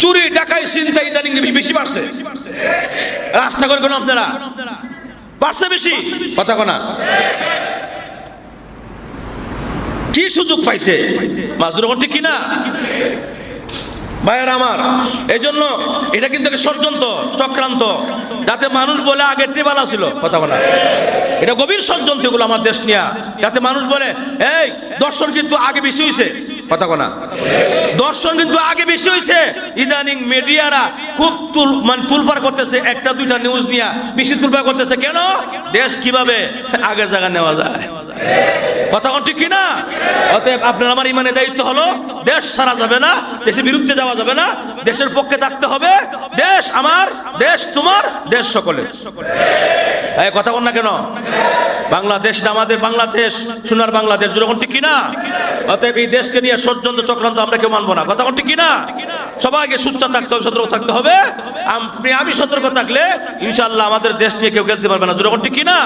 চুরি ডাকাই ছিনতাই ইদানিং বেশি বাড়ছে। রাস্তা করে কোন আপনারা বাড়ছে বেশি, কথা কোনা কি সুযোগ পাইছে মাজদুর ঠিক কিনা ভাইয়ের আমার? এই জন্য এটা কিন্তু ষড়যন্ত্র চক্রান্ত, যাতে মানুষ বলে আগের টেবালা ছিল, কথা বলা এটা গভীর ষড়যন্ত্র এগুলো আমার দেশ নিয়ে, যাতে মানুষ বলে এই দর্শন কিন্তু আগে বেশি হয়েছে, কথা কোনা দর্শন কিন্তু আগে বেশি হয়েছে। ইদানিং মিডিয়ারা খুব তুলপার করতেছে, একটা দুইটা নিউজ নিয়ে বেশি তুলপার করতেছে। কেন? দেশ কিভাবে আগের জায়গা নেওয়া যায়, কথা ঠিক কিনা? অতএব আপনার আমার ইমানের দায়িত্ব হলো দেশ ছাড়া যাবে না, দেশের বিরুদ্ধে যাওয়া যাবে না, দেশের পক্ষে থাকতে হবে। দেশ আমার, দেশ তোমার, দেশ সকলের। এই কথা বল না কেন? বাংলাদেশ আমাদের, বাংলাদেশ সোনার বাংলাদেশ, যখন ঠিক কিনা? অতএব এই দেশকে নিয়ে ষড়যন্ত্র চক্রান্ত আমরা কেউ মানবো না, কথা ঠিক কিনা? সবাইকে সুস্থ থাকতে হবে, সতর্ক থাকতে হবে। আমি সতর্ক থাকলে ইনশাআল্লাহ আমাদের দেশ নিয়ে কেউ খেলতে পারবে না, যখন ঠিক কিনা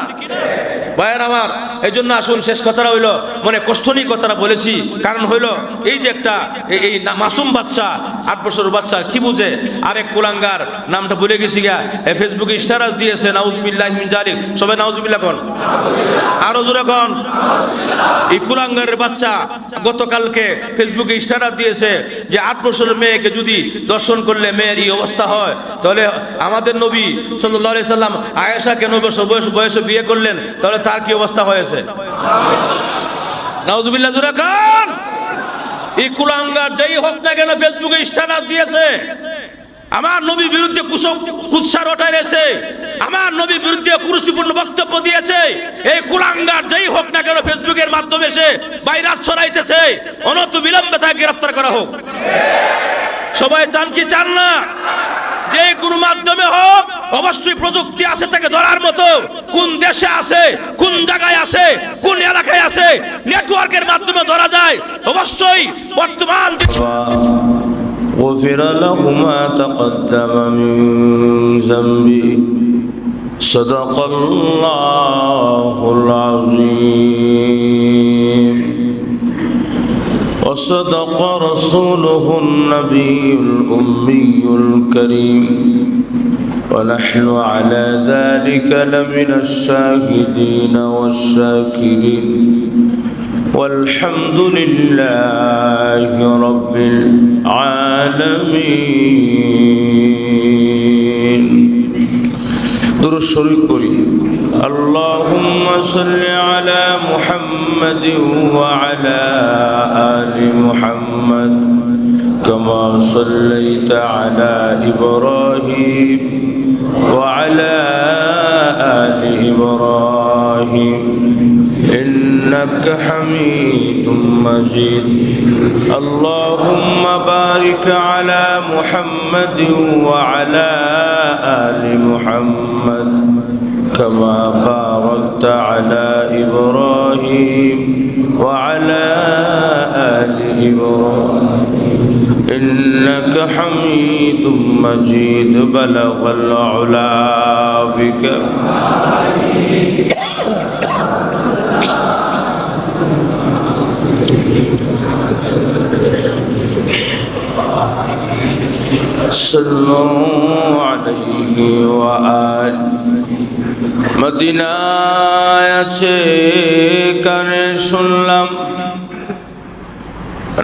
ভাইয়ের আমার? এই জন্য আসুন, শেষ কথাটা হইলো, মনে কষ্ট নিয়ে কথাটা বলেছি, কারণ হইলো এই যে একটা এই মাসুম বাচ্চা 8 বছরের বাচ্চা কি বুঝে, আরেক কুলাঙ্গার নামটা ভুলে গেছি গা, ফেসবুকে স্ট্যাটাস দিয়েছে নাউজুবিল্লাহি মিন জালিক, সবাই নাউজুবিল্লাহ কোন, আরো জোরে কোন। এই কুলাঙ্গারের বাচ্চা গতকালকে ফেসবুকে স্ট্যাটাস দিয়েছে যে 8 বছরের মেয়েকে যদি দর্শন করলে মেয়ের এই অবস্থা হয়, তাহলে আমাদের নবী সাল্লাল্লাহু আলাইহি সাল্লাম আয়েশাকে 9 বছর বয়সে বিয়ে করলেন, তাহলে তার কি অবস্থা হয়েছে? নাউজুবিল্লাহ জোরে কোন। এই কুলাঙ্গার যেই হোক না কেন ফেসবুকে স্ট্যাটাস দিয়েছে, আমার নবীর বিরুদ্ধে কুৎসা রটাইছে, আমার নবীর বিরুদ্ধে কুরুচিপূর্ণ বক্তব্য দিয়েছে, এই কুলাঙ্গার যেই হোক না কেন ফেসবুকের মাধ্যমে সে ভাইরাস ছড়াইতেছে, অনত বিলম্বে তাকে গ্রেফতার করা হোক। সবাই চান কি চান না? যে কোনো মাধ্যমে হোক, অবশ্যই প্রযুক্তি আছে তাকে ধরার মতো, কোন দেশে আছে, কোন জায়গায় আছে, কোন এলাকায় আছে, নেটওয়ার্কের মাধ্যমে ধরা যায়। অবশ্যই বর্তমান غفر له ما تقدم من ذنبه صدق الله العظيم وصدق رسوله النبي الأمي الكريم ونحن على ذلك لمن الشاهدين والشاكرين والحمد لله رب العالمين درود شريف قري اللهم صل على محمد وعلى آل محمد كما صليت على إبراهيم وعلى آل إبراهيم إنك حميد مجيد اللهم بارك على محمد وعلى آل محمد كما باركت على إبراهيم وعلى آل إبراهيم إنك حميد مجيد بلغ العلا بك صلوا عليه وآل মদিনায় আছে কানে শুনলাম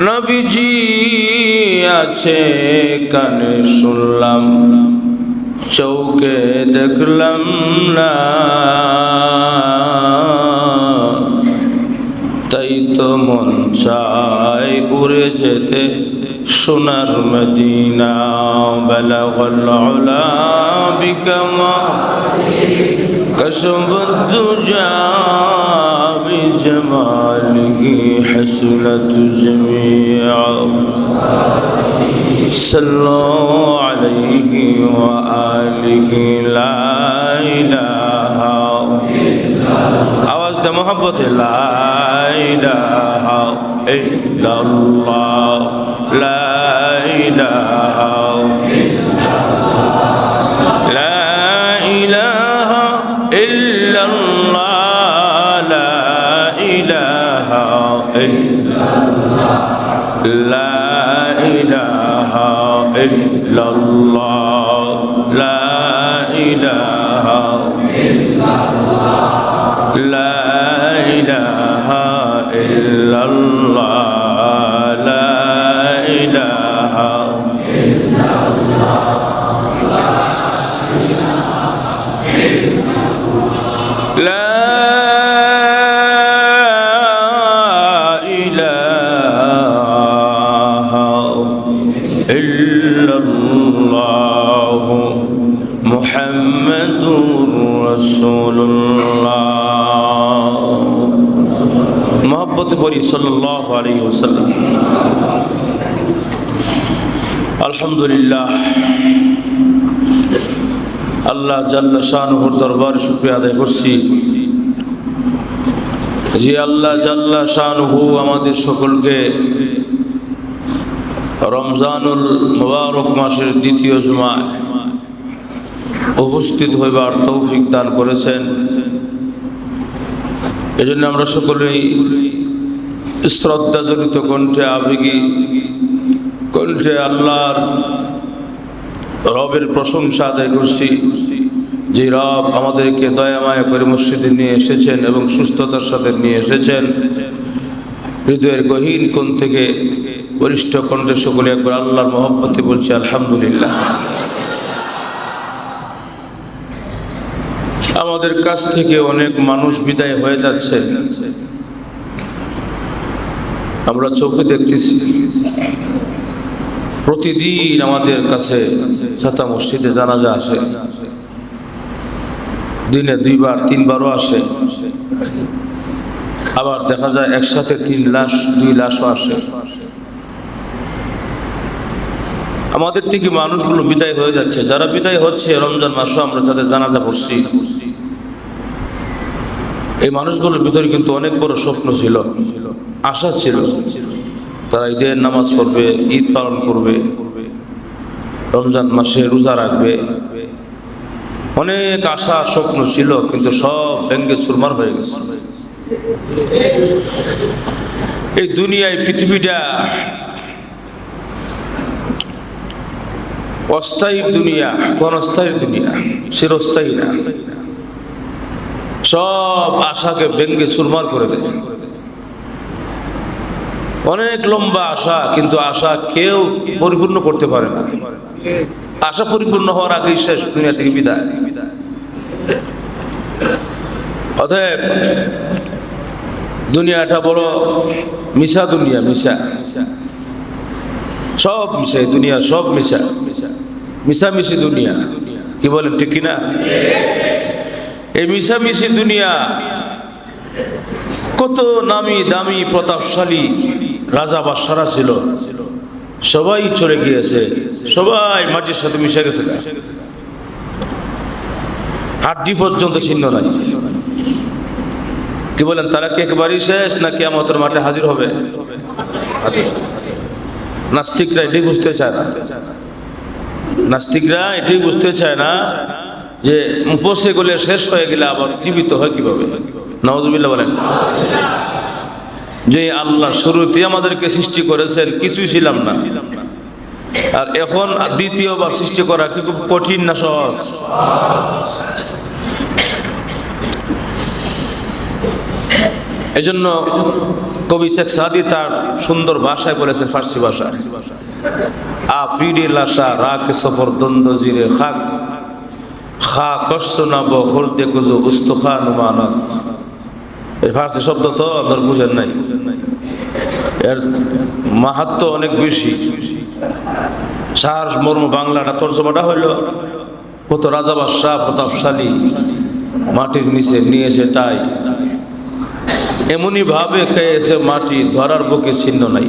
নবীজি আছে কানে শুনলাম চৌকে দেখলাম না তাই তো মন চায় উড়ে যেতে সোনার মদিনা বালাগাল উলা বিকামা কশফত দুজা বিজমালিহি হাসনাত জামিআ সাল্লাল্লাহু আলাইহি ওয়া আলিহি লা ইলাহা ইল্লাল্লাহ আওয়াজ দে মোহাব্বত লা ইলাহা ইল্লাল্লাহ লা ইলাহা لا إله ইল্লাল্লাহ লা ইলাহা লা ইলাহা ইল্লাল্লাহ লা ইলাহা লা ইলাহা ইল্লাল্লাহ মুহাম্মাদুর রাসূলুল্লাহ মহব্বত করি সাল্লাল্লাহু আলাইহি ওয়াসাল্লাম। আলহামদুলিল্লাহ, আল্লাহ জাল্লা শানুহুর দরবারে শুকরিয়া আদায় করছি যে আল্লাহ জাল্লা শানুহু আমাদের সকলকে রমজানুল মুবারক মাসের দ্বিতীয় জুমায় উপস্থিত হইবার তৌফিক দান করেছেন। এজন্য আমরা সকলেই শ্রদ্ধাজনিত কণ্ঠে, আবেগী কণ্ঠে আল্লাহর রবের প্রশংসা আদায় করছি যে রব আমাদেরকে দয়া মায়া করে মসজিদে নিয়ে এসেছেন এবং সুস্থতার সাথে নিয়ে এসেছেন। হৃদয়ের গহীন কোণ থেকে বলিষ্ঠ কণ্ঠে সকলে একবার আল্লাহর মহব্বতে বলছি আলহামদুলিল্লাহ। আমাদের কাছ থেকে অনেক মানুষ বিদায় হয়ে যাচ্ছে, আমরা চোখে দেখতেছি। প্রতিদিন আমাদের কাছে ছাতা মসজিদে জানাজা আসে, দিনে 2বার 3বারও আসে, আবার দেখা যায় একসাথে 3 লাশ 2 লাশও আসে। আমাদের থেকে মানুষগুলো বিদায় হয়ে যাচ্ছে। যারা বিদায় হচ্ছে রমজান মাসও আমরা যাদের জানাজা পড়ছি, এই মানুষগুলোর ভিতরে কিন্তু অনেক বড় স্বপ্ন ছিল, আশা ছিল তারা ঈদের নামাজ পড়বে, ঈদ পালন করবে, রমজান মাসে রোজা রাখবে। অনেক আশা স্বপ্ন ছিল, কিন্তু সব ভেঙ্গে চুরমার হয়ে গেছে। এই দুনিয়ায় পৃথিবীটা অস্থায়ী দুনিয়া, ক্ষণস্থায়ী দুনিয়া, চিরস্থায়ী না। সব আশাকে ভেঙ্গে চুরমার করে দেয়। অনেক লম্বা আশা, কিন্তু আশা কেউ পরিপূর্ণ করতে পারে না। আশা পরিপূর্ণ হওয়ার আগেই শেষ, দুনিয়া থেকে বিদায়। অতএব দুনিয়াটা বড় মিশা দুনিয়া, মিশা, সব মিশা, দুনিয়া সব মিশা, মিশামিশি দুনিয়া। কি বলেন ঠিক কিনা? এই মিশামিশি দুনিয়া, কত নামি দামি প্রতাপশালী রাজা বাদশারা ছিল, সবাই চলে গিয়েছে, সবাই মাটির সাথে মিশে গেছে, হাড্ডি পর্যন্ত চিহ্ন নাই। কি বলেন, তারা কি একেবারেই শেষ, নাকি আমাদের মাঠে হাজির হবে? নাস্তিকরা এটাই বুঝতে চায় না, নাস্তিকরা এটাই বুঝতে চায় না যে পচে গলে শেষ হয়ে গেলে আবার জীবিত হয় কিভাবে। নাউজুবিল্লাহ বলেন। যে আল্লাহ শুরুতে আমাদেরকে সৃষ্টি করেছেন, কিছুই ছিলাম না, আর এখন দ্বিতীয়বার সৃষ্টি করা কি খুব কঠিন না সহজ? এজন্য কবি শেখ সাদি তার সুন্দর ভাষায় বলেছেন, ফার্সি ভাষায়, আ পিড়ি লাশা রাখ সফর দ্বন্দ্ব জিরে খাক খা কষ্ট না বল দেখো উস্তখা নুমানত। এই ফার্সি শব্দ তো আপনার বুঝেন নাই, এর মাহাত্ম অনেক বেশি। সার মর্ম বাংলাটা তর্জমাটা হইল, কত রাজা বাদশাহ প্রতাপশালী মাটির নিচে নিয়েছে তাই, এমনই ভাবে খেয়েছে মাটি, ধরার বুকে চিহ্ন নাই।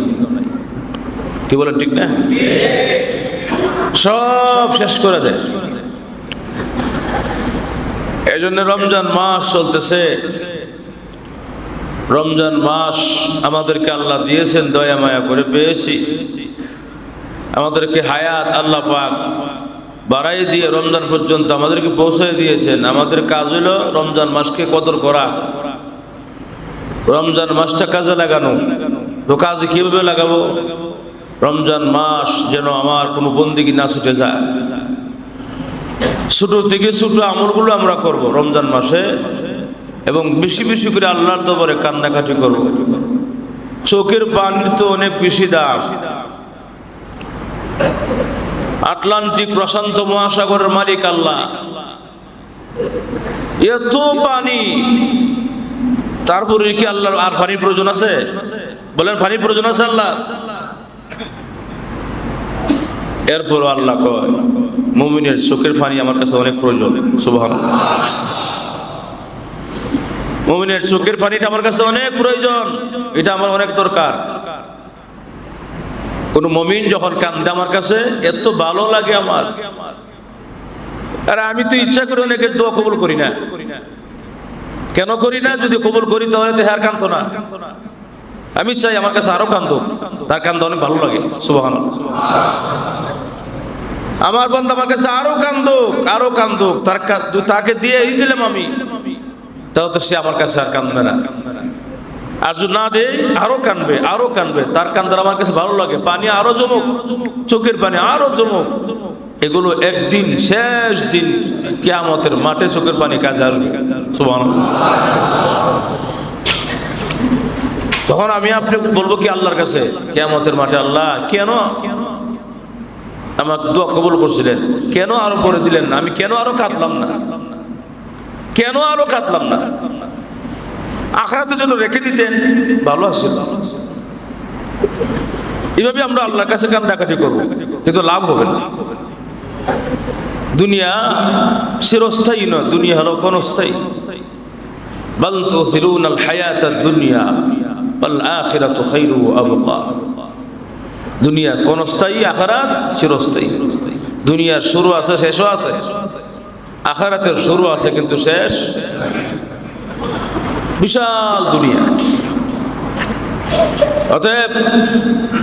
কি বলেন ঠিক না? সব শেষ করে দেয়। এই জন্য রমজান মাস চলতেছে। রমজান মাস আমাদেরকে আল্লাহ দিয়েছেন, দয়া মায়া করে পেয়েছি। আমাদেরকে হায়াত আল্লাহ পাক বাড়াই দিয়ে রমজান পর্যন্ত আমাদেরকে পৌঁছে দিয়েছেন। আমাদের কাজ হলো রমজান মাসকে কদর করা, রমজান মাসটা কাজে লাগানো। তো কাজে কিভাবে লাগাবো? রমজান মাস যেন আমার কোনো বন্দিগি না ছুটে যায়। ছোট থেকে ছোট আমলগুলো আমরা করব রমজান মাসে, এবং বেশি বেশি করে আল্লাহর দরবারে কান্নাকাটি করব। চোখের পানির তো অনেক বেশি দাম। আটলান্টিক প্রশান্ত মহাসাগরের মালিক আল্লাহ, এত পানি, তারপরে কি আল্লাহর আর পানির প্রয়োজন আছে? বলেন, পানির প্রয়োজন আছে আল্লাহ? এরপর আল্লাহ কয়, মুমিনের চোখের পানি আমার কাছে অনেক প্রয়োজন। সুবহানাল্লাহ। মুমিনের চোখের পানিটা আমার কাছে অনেক প্রয়োজন, এটা আমার অনেক দরকার। কোন মুমিন যখন কান্দে আমার কাছে এত ভালো লাগে আমার। আর আমি তো ইচ্ছা করে অনেকের দোয়া কবুল করি না। কেন করি না? যদি কবুল করি তাহলে তো আর কান্দতো না। আমি চাই আমার কাছে আরো কান্দুক, তার কান্দে অনেক ভালো লাগে। সুবহানাল্লাহ। আমার বান্দা আমার কাছে আরো কান্দুক, আরো কান্দুক, তাকে দিয়ে দিলাম আমি, তাও তো সে আমার কাছে আর কান্দবে না। আর যদি না দেয় আরো কানবে, আরো কানবে, তার কান্দার আমার কাছে ভালো লাগে। পানি আরো জমুক, চোখের পানি আরো জমুক। এগুলো একদিন, শেষ দিন কিয়ামতের মাঠে চোখের পানি কাজে আসবে। সুবহানাল্লাহ। তখন আমি আপনি বলবো কি আল্লাহর কাছে কিয়ামতের মাঠে, আল্লাহ কেন আমাকে দোয়া কবুল করছিলেন, কেন আরো করে দিলেন না? আমি কেন আরো কাঁদলাম না? কেন আরো কাঁদলাম না? আখিরাতের জন্য রেখে দিতেন, ভালো আছিল। এইভাবে আমরা আল্লাহর কাছে কান্দাকাটি করবো, কিন্তু লাভ হবে না। দুনিয়া চিরস্থায়ী নয়, দুনিয়া হলো ক্ষণস্থায়ী। বাল তুসিরুনাল হায়াতাদ দুনিয়া ওয়াল আখিরাতু খায়রু ওয়া আবকা। দুনিয়া ক্ষণস্থায়ী, আখিরাত চিরস্থায়ী। দুনিয়ার শুরু আছে, শেষও আছে। আখিরাতের শুরু আছে কিন্তু শেষ। বিশাল দুনিয়া। অতএব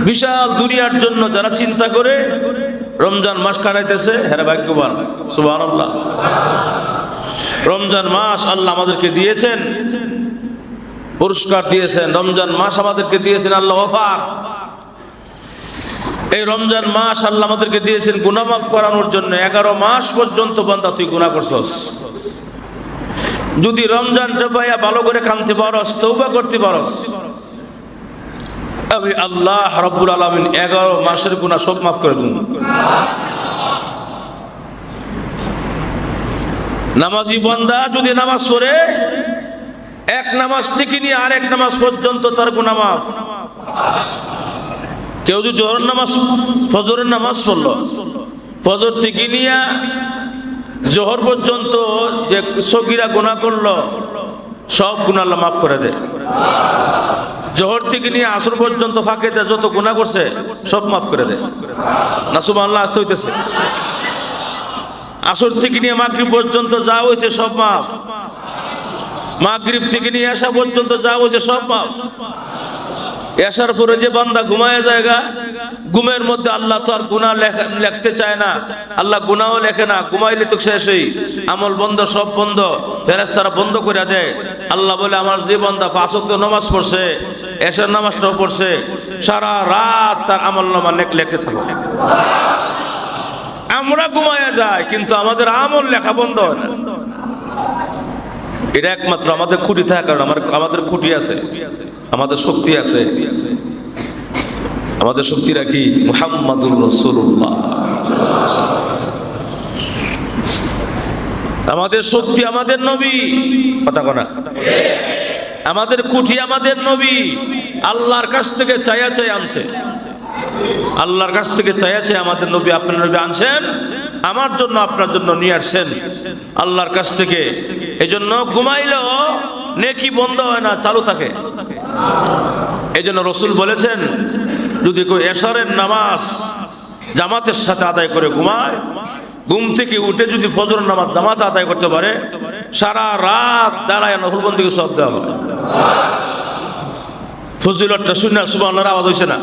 বিশাল দুনিয়ার জন্য যারা চিন্তা করে রমজান মাস কাটাইতেছে, হেরা ভাগ্যবান। সুবহানাল্লাহ। রমজান মাস আল্লাহ আমাদেরকে দিয়েছেন, পুরস্কার দিয়েছেন। রমজান মাস আমাদেরকে দিয়েছেন আল্লাহ ওয়াফার। এই রমজান মাস আল্লাহ আমাদেরকে দিয়েছেন গুনাহ মাফ করানোর জন্য। 11 মাস পর্যন্ত বান্দা তুই গুনাহ করছস, যদি রমজানটা পাইয়া ভালো করে কাঁদতে পারস, তওবা করতে পারস, আমি আল্লাহ রাব্বুল আলামিন 11 মাসের গুনাহ সব মাফ করে দেব। নামাজি বান্দা যদি নামাজ পড়ে, এক নামাজ থেকে নিয়ে আরেক নামাজ পর্যন্ত তার গুনাহ মাফ। কেউ যদি জোহরের নামাজ, ফজরের নামাজ পড়লো, ফজর থেকে নিয়ে জোহর পর্যন্ত যে সগীরা গুনাহ করলো, সব গুনাহ আল্লাহ মাফ করে দেয়। জোহর থেকে নিয়ে আসর পর্যন্ত ফাঁকে দেয় যত গুনাহ করছে সব মাফ করে দেয়। না সুবহানাল্লাহ, আসতে হইতেছে। আসর থেকে নিয়ে মাগরিব পর্যন্ত যা হয়েছে সব মাফ। মাগরিব থেকে নিয়ে এশা পর্যন্ত যা হয়েছে সব মাফ। এশার পরে যে বান্দা ঘুমায় জায়গা, ঘুমের মধ্যে আল্লাহ তো আর গুনাহ লিখতে চায় না, আল্লাহ গুনাহও লেখে না। ঘুমাইলে তো শেষই, আমল বন্ধ, সব বন্ধ, ফেরেশতারা বন্ধ করে দেয়। আল্লাহ বলে, আমার যে বান্দা 5 ওয়াক্ত নামাজ পড়ছে, এশার নামাজটাও পড়ছে, সারা রাত তার আমলনামা লিখতে থাকো। আমরা ঘুমায় যাই কিন্তু আমাদের আমল লেখা বন্ধ হয় না। এটা একমাত্র আমাদের খুঁটি থাকার কারণ। আমাদের খুঁটি আছে, আমাদের শক্তি আছে। আমাদের শক্তি রাখি মুহাম্মাদুর রাসূলুল্লাহ। আমাদের শক্তি আমাদের নবী, কথা কোনা। আমাদের খুঁটি আমাদের নবী। আল্লাহর কাছ থেকে চায়া চাই আনছে, আল্লাহর কাছ থেকে চায়া চাই আমাদের নবী, আপনার নবী আনছেন আমার জন্য, আপনার জন্য নিয়ে আসছেন আল্লাহর কাছ থেকে। এই জন্য ঘুমাইলেও নেকি বন্ধ হয় না, চালু থাকে। এই জন্য রসুল বলেছেন, যদি কেউ এশারের নামাজ জামাতের সাথে আদায় করে ঘুমায়, ঘুম থেকে উঠে যদি ফজরের নামাজ জামাতে আদায় করতে পারে, সারা রাত দাঁড়ায় নফলবন্দিকে সব দেওয়া হবে। ফজিলতটা শুনে সুবহানাল্লাহ আওয়াজ হইছে না?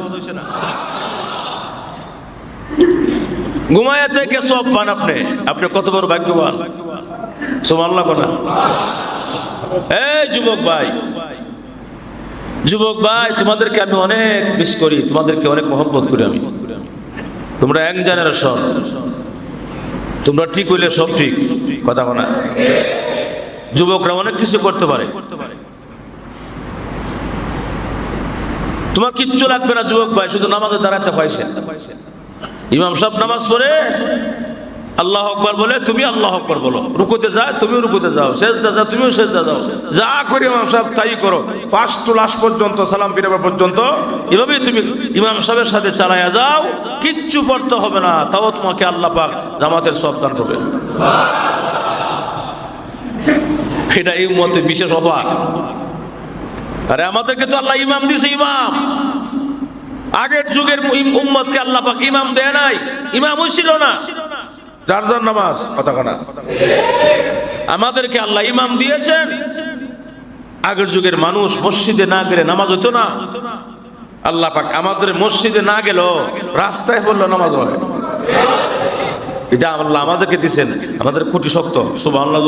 ঘুমায়া থেকে সব পান আপনি। আপনি কত বড় ভাগ্যবান, সুবহানাল্লাহ। কথা, এই যুবক ভাই, যুবক ভাই, তোমাদেরকে আমি অনেক মিস করি, তোমাদেরকে অনেক মহব্বত করি আমি। তোমরা ইয়াং জেনারেশন, তোমরা ঠিক হইলে সব ঠিক, কথা বলা। যুবকরা অনেক কিছু করতে পারে, তোমার কিচ্ছু লাগবে না যুবক ভাই, শুধু নামাজে দাঁড়াতে পাইছে। ইমাম সাহেব নামাজ পড়ে আল্লাহ আকবার বলে, তুমি আল্লাহ আকবার বলো। রুকুতে যায়, তুমিও রুকুতে যাও। সেজদা যাও, তুমিও সেজদা যাও। যা করি ইমাম সাহেব তাই করো। ফার্স্ট টু লাস্ট পর্যন্ত, সালাম ফিরাবার পর্যন্ত এভাবেই তুমি ইমাম সাহেবের সাথে চালাইয়া যাও। কিচ্ছু পড়তে হবে না, তাও তোমাকে আল্লাহ পাক জামাতের সব দান করবে। এটা এই উম্মতের বিশেষ অফার। আরে আমাদেরকে তো আল্লাহ ইমাম দিছে, ইমাম। আগের যুগের উম্মতকে আল্লাহ পাক ইমাম দেয় নাই, ইমামই ছিল না, যার যার নামাজ, কথা কানা। আমাদেরকে আল্লাহ ইমাম দিয়েছেন। আগের যুগের মানুষ মসজিদে না গেলে নামাজ হতো না। আল্লাহ পাক আমাদের মসজিদে না গেল, রাস্তায় বললো নামাজ হয়। এটা আল্লাহ আমাদেরকে দিয়েছেন, আমাদের খুঁটি শক্ত। সুবহানাল্লাহ।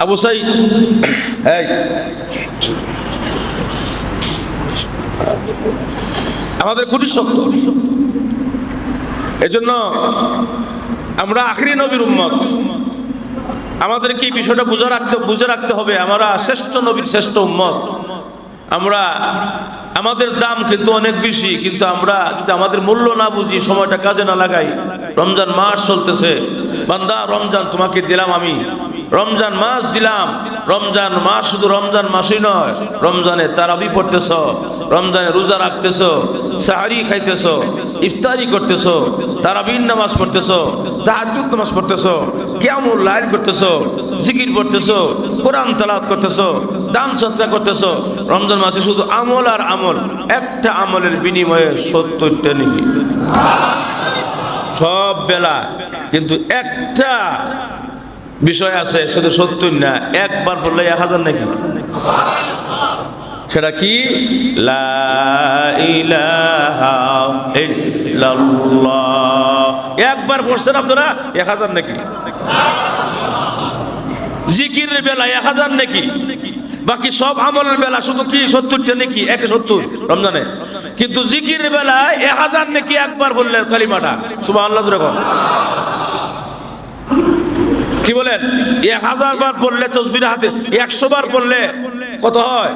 আবু সাইদ, আমাদের খুঁটি শক্ত। এজন্য আমরা আখিরি নবীর উম্মত। আমাদেরকে এই বিষয়টা বুঝে রাখতে হবে, আমরা শ্রেষ্ঠ নবীর শ্রেষ্ঠ উম্মত। আমরা, আমাদের দাম কিন্তু অনেক বেশি, কিন্তু আমরা যদি আমাদের মূল্য না বুঝি, সময়টা কাজে না লাগাই। রমজান মাস চলতেছে, বান্দা রমজান তোমাকে দিলাম আমি, রমজান মাস দিলাম। রমজান মাস শুধু রমজান মাসই নয়, রমজানে তারাবি পড়তেছ, রমজানে রোজা রাখতেছ, সাহারি খাইতেছ, ইফতারি করতেছ, তারাবির নামাজ পড়তেছ, তাহাজ্জুদ নামাজ পড়তেছ, কিয়ামুল লাইল করতেছ, জিকির পড়তেছ, কোরআন তেলাওয়াত করতেছ, দান সদকা করতেছ। রমজান মাসে শুধু আমল আর আমল। একটা আমলের বিনিময়ে 70টা নেকি সব বেলা। কিন্তু একটা বিষয় আছে, শুধু 70 না, একবার পড়লে 1000 নাকি। সেটা কি? লা ইলাহা ইল্লাল্লাহ। একবার পড়ছেন আপনারা 1000 নাকি। জিকিরের বেলা 1000 নাকি, বাকি সব আমলের বেলা শুধু কি 70টা নাকি, 170 রমজানে। কিন্তু জিকিরের বেলায় 1000 নাকি একবার বললেন কালিমাটা। সুবহানাল্লাহ। কি বলেন? 1000 বার পড়লে তসবির হাতে, 100 বার পড়লে কত হয়?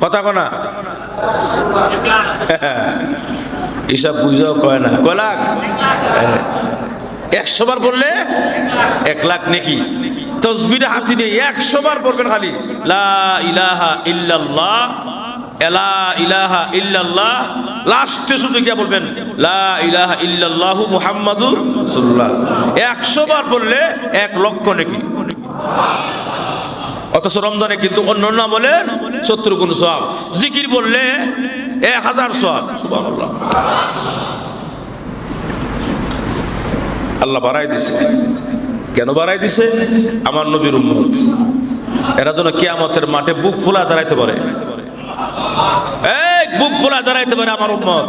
কথা কনা হিসাব বুঝাও কয় না, কয় লাখ? 100 বার পড়লে 1 লাখ নাকি। তসবির হাতে নিয়ে 100 বার পড়বেন খালি লা ইলাহা ইল্লাল্লাহ, লা ইলাহা ইল্লাল্লাহ। লাস্টে শুধু কি বলবেন? লা ইলাহা ইল্লাল্লাহু মুহাম্মাদুর রাসূলুল্লাহ। 100 বার পড়লে 1 লক্ষ নাকি। অথচ রমজানে কিন্তু অন্য আমলে 70 গুণ সওয়াব, জিকির বললে 1000 সওয়াব। সুবহানাল্লাহ। আল্লাহ বাড়াই দিছে। কেন বাড়াই দিছে? আমার নবীর উম্মত, এরা যেন কিয়ামতের মাঠে বুক ফুলা দাঁড়াইতে পারে। এই বুক ফুলা দাঁড়াইতে পারে আমার উম্মত,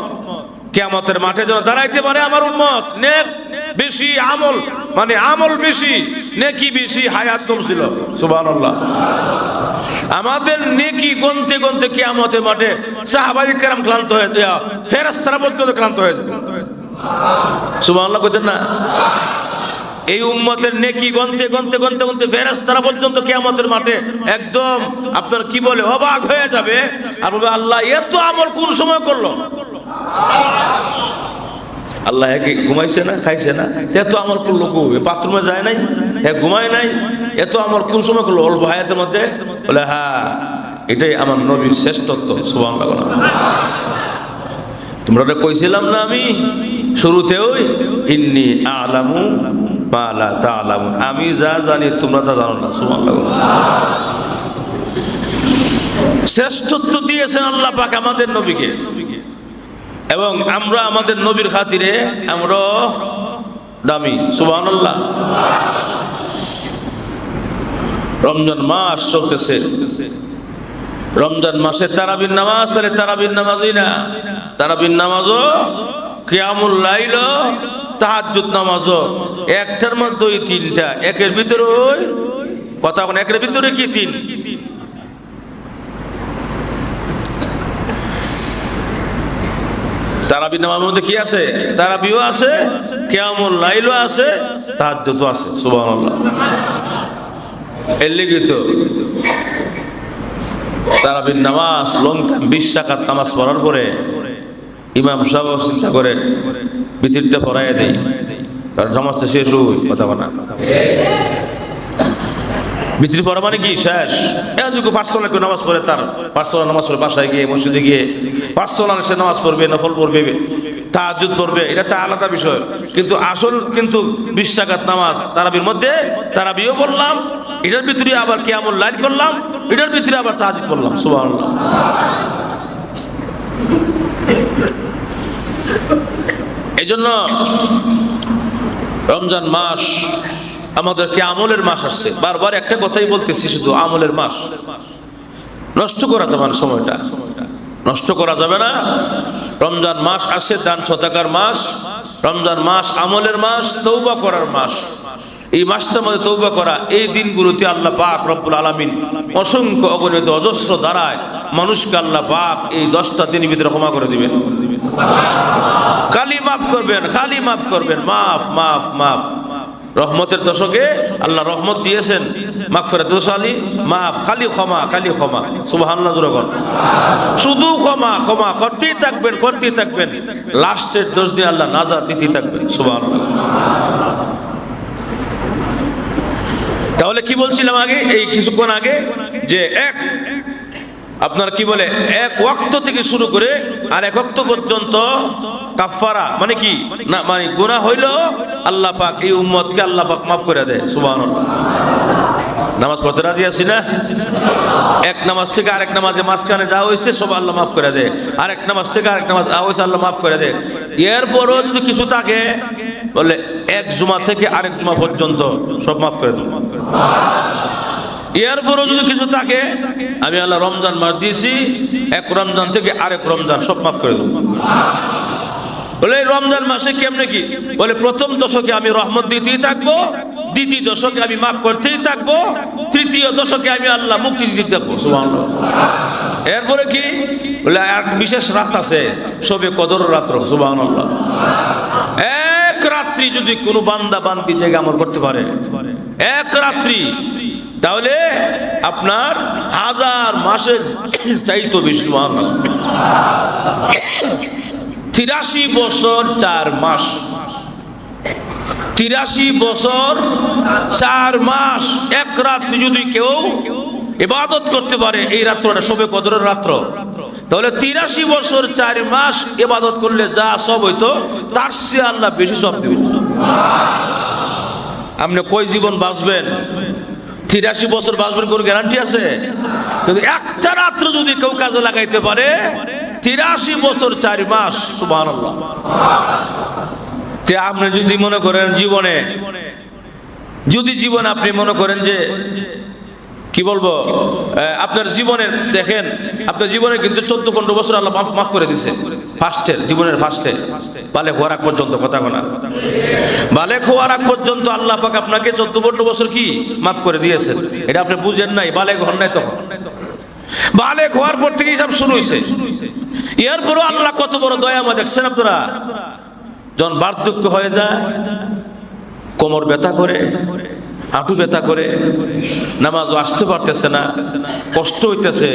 কিয়ামতের মাঠে যেন দাঁড়াইতে পারে আমার উম্মত। নেক বেশি, আমল মানে আমল বেশি, নেকি বেশি, হায়াত কম ছিল। সুবহানাল্লাহ। আমাদের নেকি গনতে গনতে কিয়ামতের মাঠে সাহাবায়ে কেরাম ক্লান্ত হয়ে যায়, ফেরেশতারা পর্যন্ত ক্লান্ত হয়ে যায়। সুবহানাল্লাহ বলেন না? এই উম্মতের নেকি গনতে গনতে গনতে গনতে ফেরেশতারা পর্যন্ত কিয়ামতের মাঠে একদম আপনার কি বলে অবাক হয়ে যাবে আর বলবে, আল্লাহ এত আমল কোন সময় করলো? আল্লাহ একে ঘুমাইছে না, খাইছে না, এত আমল করলো কবে? বাথরুমে যায় নাই, ঘুমায় নাই, এত আমল কোন সময় করলো? অল্প হায়াতের মধ্যে। বলে হ্যাঁ, এটাই আমার নবীর শ্রেষ্ঠত্ব। সুবহানাল্লাহ। তোমরা কইছিলাম না আমি শুরুতেও, ইন্নী আ'লামু মা লা তা'লামুন, আমি যা জানি তোমরা তা জানো না। সুবহানাল্লাহ। শ্রেষ্ঠত্ব দিয়েছেন আল্লাহ পাক আমাদের নবীকে, এবং আমরা আমাদের নবীর খাতিরে আমরা দামি। সুবহানাল্লাহ। রমজান মাস চলতেছে, রমজান মাসে তারাবির নামাজ, তাহলে তারাবির নামাজই না, তারাবির নামাজও, কিয়ামুল লাইল, তাহাজ্জুদ নামাজও, একটার মধ্যে ওই 3টা, একের ভিতরে ওই কথা কোন একের ভিতরে কি তিন? তারাবি নামাজের মধ্যে কি আছে? তারাবিও আছে, কিয়ামুল লাইলও আছে, তাহাজ্জুদও আছে। সুবহানাল্লাহ। এর লিগে তো তারাবির নামাজ লং টাইম 20 রাকাত নামাজ পড়ার পরে ইমাম সাহেব চিন্তা করে বিতিরটা পড়াইয়া দেয়, কারণ নামাজটা শেষ হই। কথা বলা বিতির পড়া মানে কি শেষ? এদিকে পার্সোনাল কেউ নামাজ পড়ে, তার পার্সোনাল নামাজ পড়ে, বাসায় গিয়ে মসজিদে গিয়ে পার্সোনাল সে নামাজ পড়বে, নফল পড়বে, তাহাজ্জুদ পড়বে, এটা একটা আলাদা বিষয়। কিন্তু আসল কিন্তু 20 রাকাত নামাজ তারাবির মধ্যে তারাবিও পড়লাম, এটার ভিতরে আবার কিয়ামুল লাইল করলাম, এটার ভিতরে আবার তাহাজ্জুদ পড়লাম। সুবহানাল্লাহ। এই জন্য রমজান মাস আমাদেরকে আমলের মাস আসছে। বারবার একটা কথাই বলতেছি, শুধু আমলের মাস। নষ্ট করা যাবে না, সময়টা নষ্ট করা যাবে না। রমজান মাস আসে দান সদাকার মাস, রমজান মাস আমলের মাস, তওবা করার মাস। এই মাসটার মধ্যে তওবা করা, এই দিনগুলোতে আল্লাহ পাক রব্বুল আলামিন অসংখ্য অগণিত অজস্র দ্বারায় মানুষকে আল্লাহ পাক এই 10টা দিনের ভিতরে ক্ষমা করে দিবেন। খালি মাফ করবেন, খালি মাফ করবেন, মাফ মাফ মাফ। রহমতের দশকে আল্লাহ রহমত দিয়েছেন, মাগফিরাত দোষালি মাফ, খালি ক্ষমা, খালি ক্ষমা। সুবহানাল্লাহ। শুধু ক্ষমা, ক্ষমা করতেই থাকবেন, করতেই থাকবেন। লাস্টের 10 দিন আল্লাহ নাজাত দিতেই থাকবেন। সুবহানাল্লাহ। তাহলে কি বলছিলাম আগে, এই কিছুক্ষণ আগে, যে আপনার কি বলে, এক ওয়াক্ত থেকে শুরু করে আর এক ওয়াক্ত পর্যন্ত কাফারা মানে কি না, মানে গুনাহ হইল আল্লাহ পাক এই উম্মতকে আল্লাহ পাক মাফ করে দেয়। সুবহানাল্লাহ। নামাজ পড়তে রাজি আছি না? এক নামাজ থেকে আরেক নামাজে মাঝখানে যা হয়েছে সব আল্লাহ মাফ করে দেয়, আরেক নামাজ থেকে আরেক নামাজ যা হয়েছে আল্লাহ মাফ করে দেয়। এরপরও যদি কিছু থাকে বলে এক জুমা থেকে আরেক জুমা পর্যন্ত সব মাফ করে দেব। এরপরও যদি কিছু থাকে, আমি আল্লাহ রমজান মাস দিয়েছি, এক রমজান থেকে আরেক রমজান সব মাফ করে দেব। বলে রমজান মাসে কেমনে কি? বলে প্রথম দশকে আমি রহমত দিতেই থাকবো, দ্বিতীয় দশকে আমি মাফ করতেই থাকবো, তৃতীয় দশকে আমি আল্লাহ মুক্তি দিতে থাকবো। সুবহানাল্লাহ। এরপরে কি বলে, এক বিশেষ রাত আছে, শবে কদর রাত্র। সুবহানাল্লাহ। এক রাত্রি যদি কোনো বান্দা বান্দি জায়গা আমল করতে পারে, এক রাত্রি, তাহলে আপনার 1000 মাসের চাইতো বেশি। সুবহানাল্লাহ। 83 বছর 4 মাস, 83 বছর 4 মাস এক রাত্রি যদি কেউ ইবাদত করতে পারে, এই রাত্রটা শবে কদরের রাত্র, তাহলে 83 বছর 4 মাস ইবাদত করলে যা সব হইতো তার চেয়ে আল্লাহ বেশি সব দিবেন। আপনি কয় জীবন বাঁচবেন? 83 বছর বাঁচবেন কোনো গ্যারান্টি আছে? কিন্তু একটা রাত্র যদি কেউ কাজে লাগাইতে পারে, 83 বছর 4 মাস। সুবহানাল্লাহ। তে আপনি যদি মনে করেন জীবনে, যদি জীবনে আপনি মনে করেন যে কি বলবো, আপনার জীবনে দেখেন, আপনার জীবনে কিন্তু 14-15 বছর আল্লাহ মাফ করে দিছে। ফার্স্টের জীবনের ফার্স্টে বালেক হওয়ার আগ পর্যন্ত, কথা বলা বালেক হওয়ার আগ পর্যন্ত আল্লাহ পাক আপনাকে 14-15 বছর কি মাফ করে দিয়েছেন। এটা আপনি বুঝেন নাই, বালেক হন নাই তখন। বালেক হওয়ার পর থেকে সব শুরু হয়েছে। এরপরও আল্লাহ কত বড় দয়াময় দেখছেন আপনারা। যখন বার্ধক্য হয়ে যায়, কোমর ব্যথা করে, হাঁটু ব্যথা করে, নামাজও আসতে পারতেছে না, কষ্ট হইতেছে,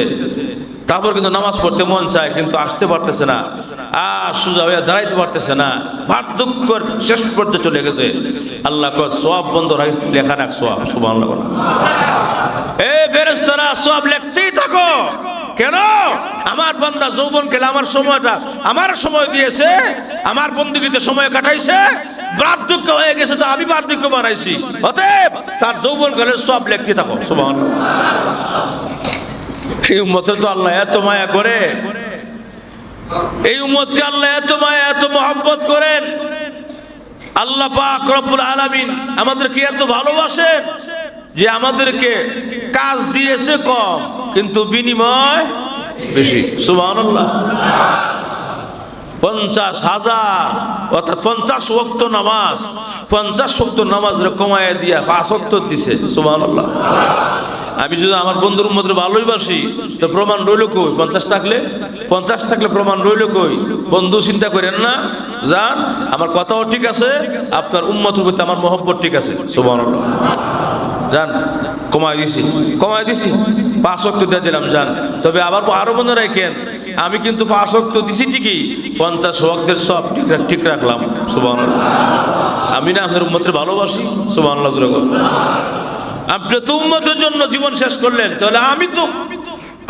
তারপর কিন্তু নামাজ পড়তে মন চায় কিন্তু আসতে পারতেছে না, আর সোজা হয়ে দাঁড়াইতে পারতেছে না, বার্ধক্যের শেষ পর্যায়ে চলে গেছে। আল্লাহ কয় সওয়াব বন্ধ লেখা রাখ, সওয়াব। সুবহানাল্লাহ। এই ফেরেশতারা সওয়াব লিখতেই থাকো। কেন? আমার বান্দা যৌবন কালে আমার সময়টা, আমার সময় দিয়েছে, আমার বন্দুকিতে সময় কাটাইছে, বার্ধক্য হয়ে গেছে তো আমি বার্ধক্য বানাইছি, অতএব তার যৌবন কালের সব লিখতে থাকো। সুবহানাল্লাহ। এই উম্মতের তো আল্লাহ এত মায়া করে, এই উম্মতকে আল্লাহ এত মায়া, এত মহব্বত করেন। আল্লাহ পাক রব্বুল আলামিন আমাদেরকে এত ভালোবাসেন যে আমাদেরকে কাজ দিয়েছে কম, কিন্তু বিনিময় বেশি। সুবহানাল্লাহ। 50,000 অর্থাৎ 50 ওয়াক্ত নামাজ, 50 ওয়াক্ত নামাজ কমায় দিয়া 5 ওয়াক্ত দিছে সুবহানাল্লাহ। আমি যদি আমার বন্ধুর উম্মতের ভালোই বাসি তো প্রমাণ রইল কই? 50 থাকলে প্রমাণ রইল কই? বন্ধু চিন্তা করেন না, যান, আমার কথাও ঠিক আছে, আপনার উম্মতের প্রতি আমার মহব্বত ঠিক আছে সুবহানাল্লাহ। যান, কমায় দিছি 5 ওয়াক্ত দিয়ে দিলাম, যান। তবে আবার আরো মনে রাখেন, আমি কিন্তু 5 ওয়াক্ত দিছি ঠিকই, 50 ওয়াক্তের সব ঠিক রাখলাম সুবহানাল্লাহ। আমি না আপনার উম্মতের ভালোবাসি সুবহানাল্লাহ। আপনি তো উম্মতের জন্য জীবন শেষ করলেন, তাহলে আমি তো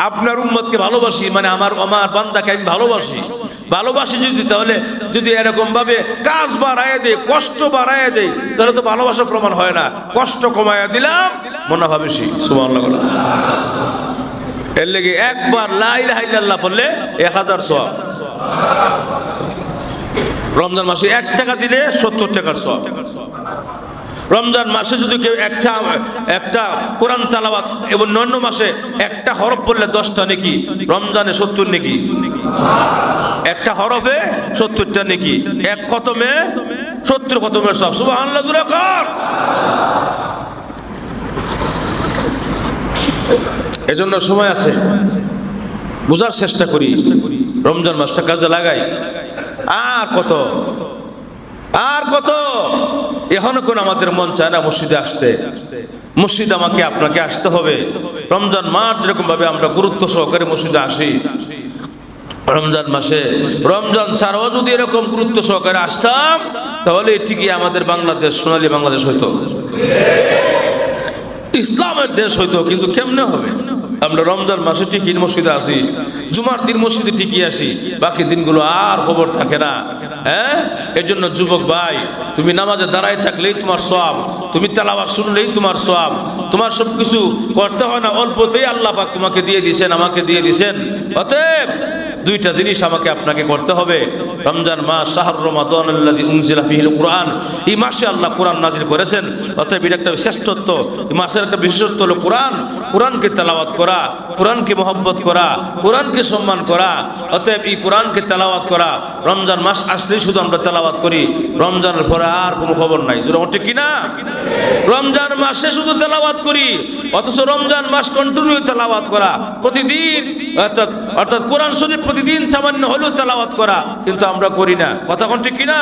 আপনার উম্মতকে ভালোবাসি, মানে আমার বান্দাকে আমি ভালোবাসি যদি এরকম ভাবে কাজ বাড়ায় দেয়, কষ্ট বাড়ায় দেয়, তাহলে তো ভালোবাসার প্রমাণ হয় না। কষ্ট কমায়া দিলাম, মুনাফা বেশি সুবহানাল্লাহ। এর লেগে একবার লা ইলাহা ইল্লাল্লাহ পড়লে 1000 সওয়াব। রমজান মাসে 1 টাকা দিলে 70 টাকার সওয়াব। রমজান মাসে যদি কেউ একটা কোরআন তেলাওয়াত এবং অন্য মাসে একটা হরফ পড়লে 10টা নেকি, রমজানে 70 নেকি, একটা হরফে 70টা নেকি, এক খতমে 70 খতমের সব সুবহানাল্লাহ। এজন্য সময় আছে, বোঝার চেষ্টা করি, রমজান মাসটা কাজে লাগাই। আর কত এখনো কোন আমাদের মন চায় না মসজিদে আসতে। মসজিদ আমাকে আপনাকে আসতে হবে। রমজান মাস যেরকম ভাবে আমরা গুরুত্ব সহকারে মসজিদে আসি, রমজান মাসে রমজান ছাড়াও যদি এরকম গুরুত্ব সহকারে আসতাম, তাহলে ঠিকই আমাদের বাংলাদেশ সোনালী বাংলাদেশ হইতো, ইসলামের দেশ হইতো। কিন্তু কেমনে হবে? আমরা রমজান মাসে ঠিকই মসজিদে আসি, জুমার দিন মসজিদে ঠিকই আসি, বাকি দিনগুলো আর খবর থাকে না। হ্যাঁ, এর জন্য যুবক ভাই, তুমি নামাজে দাঁড়ায় থাকলেই তোমার সওয়াব, তুমি তেলাওয়াত শুনলেই তোমার সওয়াব, তোমার সবকিছু করতে হয় না, অল্পতেই আল্লাহ পাক তোমাকে দিয়ে দিয়েছেন, আমাকে দিয়ে দিয়েছেন। অতএব 2টা জিনিস আমাকে আপনাকে করতে হবে। রমজান মাস, শাহরু রমাদান আল্লাযী উনজিলা ফীহিল কুরআন, এই মাসে আল্লাহ কোরআন নাজিল করেছেন। অতএব এটা একটা শ্রেষ্ঠত্ব, এই মাসের একটা বিশেষত্ব হলো কোরআনকে তেলাওয়াত করা, কোরআনকে মহব্বত করা, কোরআনকে সম্মান করা। অতএব এই কোরআনকে তেলাওয়াত করা, রমজান মাস আসলেই শুধু আমরা তেলাওয়াত করি, রমজানের পরে আর কোনো খবর নাই। যেরকম ঠিক কিনা? রমজান মাসে শুধু তেলাওয়াত করি, অথচ রমজান মাস কন্টিনিউ তেলাওয়াত করা, প্রতিদিন অর্থাৎ কোরআন শরীফ প্রতিদিন সামান্য হলেও তেলাওয়াত করা, কিন্তু আমরা করি না। কথা কোন ঠিক কিনা?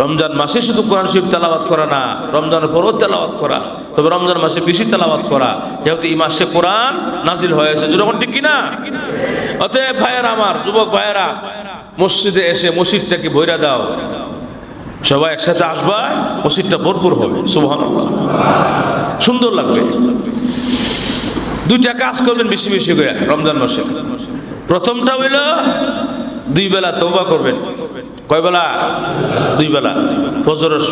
রমজান মাসে শুধু কোরআন শরীফ তেলাওয়াত করা না, রমজানের পরও তেলাওয়াত করা, তবে রমজান মাসে বেশি তেলাওয়াত করা, যেহেতু এই মাসে কোরআন নাজিল হয়েছে। যেরকম ঠিক কিনা? অতএব ভাইয়েরা আমার, যুবক ভাইয়েরা, মসজিদে এসে মসজিদটাকে ভইরা দাও। সবাই একসাথে আসবা, মসজিদটা ভরপুর হবে সুবহানাল্লাহ, সুন্দর লাগবে। 2টা কাজ করবেন বেশি বেশি করে রমজান মাসে। প্রথমটা হইল 2 বেলা তওবা করবেন। কয় বেলা? 2 বেলা।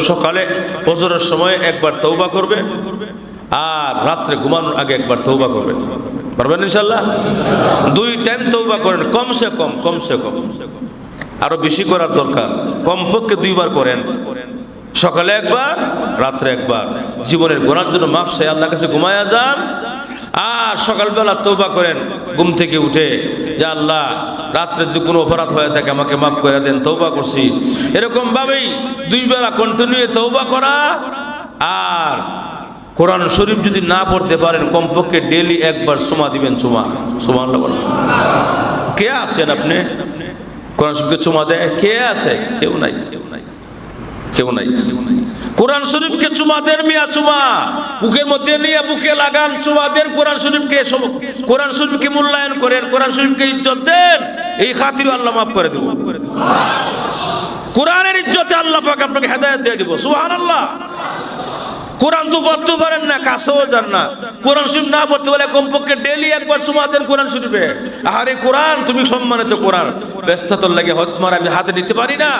সকালে ফজরের সময় একবার তওবা করবেন, আর রাত্রে ঘুমানোর আগে একবার তওবা করবেন। পারবেন ইনশাআল্লাহ? 2 টাইম তওবা করেন, কমসে কম। আরো বেশি করার দরকার, কমপক্ষে 2 বার করেন, সকালে একবার, রাত্রে একবার। জীবনের গুনার জন্য মাফ চাই আল্লাহর কাছে, ঘুমায়া যান, আর সকালবেলা তওবা করেন ঘুম থেকে উঠে, যে আল্লাহ, রাত্রে যদি কোনো অপরাধ হয়ে থাকে আমাকে মাফ করে দেন, তওবা করছি। এরকম ভাবেই 2 বেলা কন্টিনিউ তওবা করা। আর কোরআন শরীফ যদি না পড়তে পারেন, কমপক্ষে ডেইলি একবার চুমা দিবেন। সুবহানাল্লাহ। কে আছেন আপনি কোরআন শরীফকে চুমা দেয়? কে আছে? কেউ নাই। কোরআন শরীফকে চুমা দেন, মিয়া চুমা বুকের মধ্যে নিয়ে বুকে লাগান, চুমা দেন কোরআন শরীফকে মূল্যায়ন করেন, কোরআন শরীফকে ইজ্জত দেন। এই খাতিরে আল্লাহ মাফ করে দেব। কোরআনের ইজ্জতে আল্লাহ পাক আপনাকে হেদায়েত দিয়ে দিব। সুবহানাল্লাহ। কোরআন তো পড়তে পারেন না, কাছেও যান না, কোরআন শরীফ না পড়তে পারলে কমপক্ষে ডেইলি একবার চুমা দেন কোরআন শরীফে। আরে কোরআন, তুমি সম্মানিত কোরআন, ব্যস্ততার লাগে হয়তো তোমার আমি হাতে নিতে পারি না,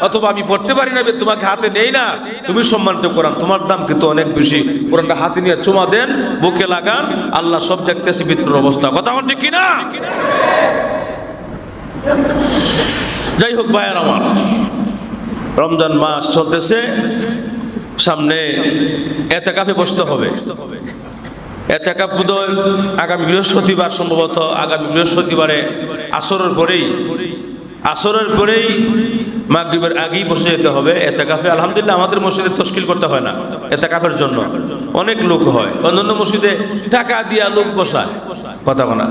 অথবা আমি পড়তে পারি না, তোমাকে হাতে নেই না, তুমি সম্মানিত কোরআন, তোমার দাম কিন্তু অনেক বেশি। কোরআনটা হাতে নিয়ে চুমা দেন, বুকে লাগান, আল্লাহ সব দেখতেছি ভিতরের অবস্থা। কথা ঠিক কিনা? যাই হোক ভাইয়ার আমার, রমজান মাস চলতেছে, সামনে এতেকাফে বসতে হবে। এতেকাফ বোধহয় আগামী বৃহস্পতিবার, সম্ভবত আগামী বৃহস্পতিবারে আসরের পরেই মাগরিবের আগেই বসে যেতে হবে এতেকাফে। আলহামদুলিল্লাহ আমাদের মসজিদে তশকিল করতে হয় না এতেকাফের জন্য, অনেক লোক হয়, অন্যান্য মসজিদে টাকা দিয়া লোক বসায়, কথা বলা।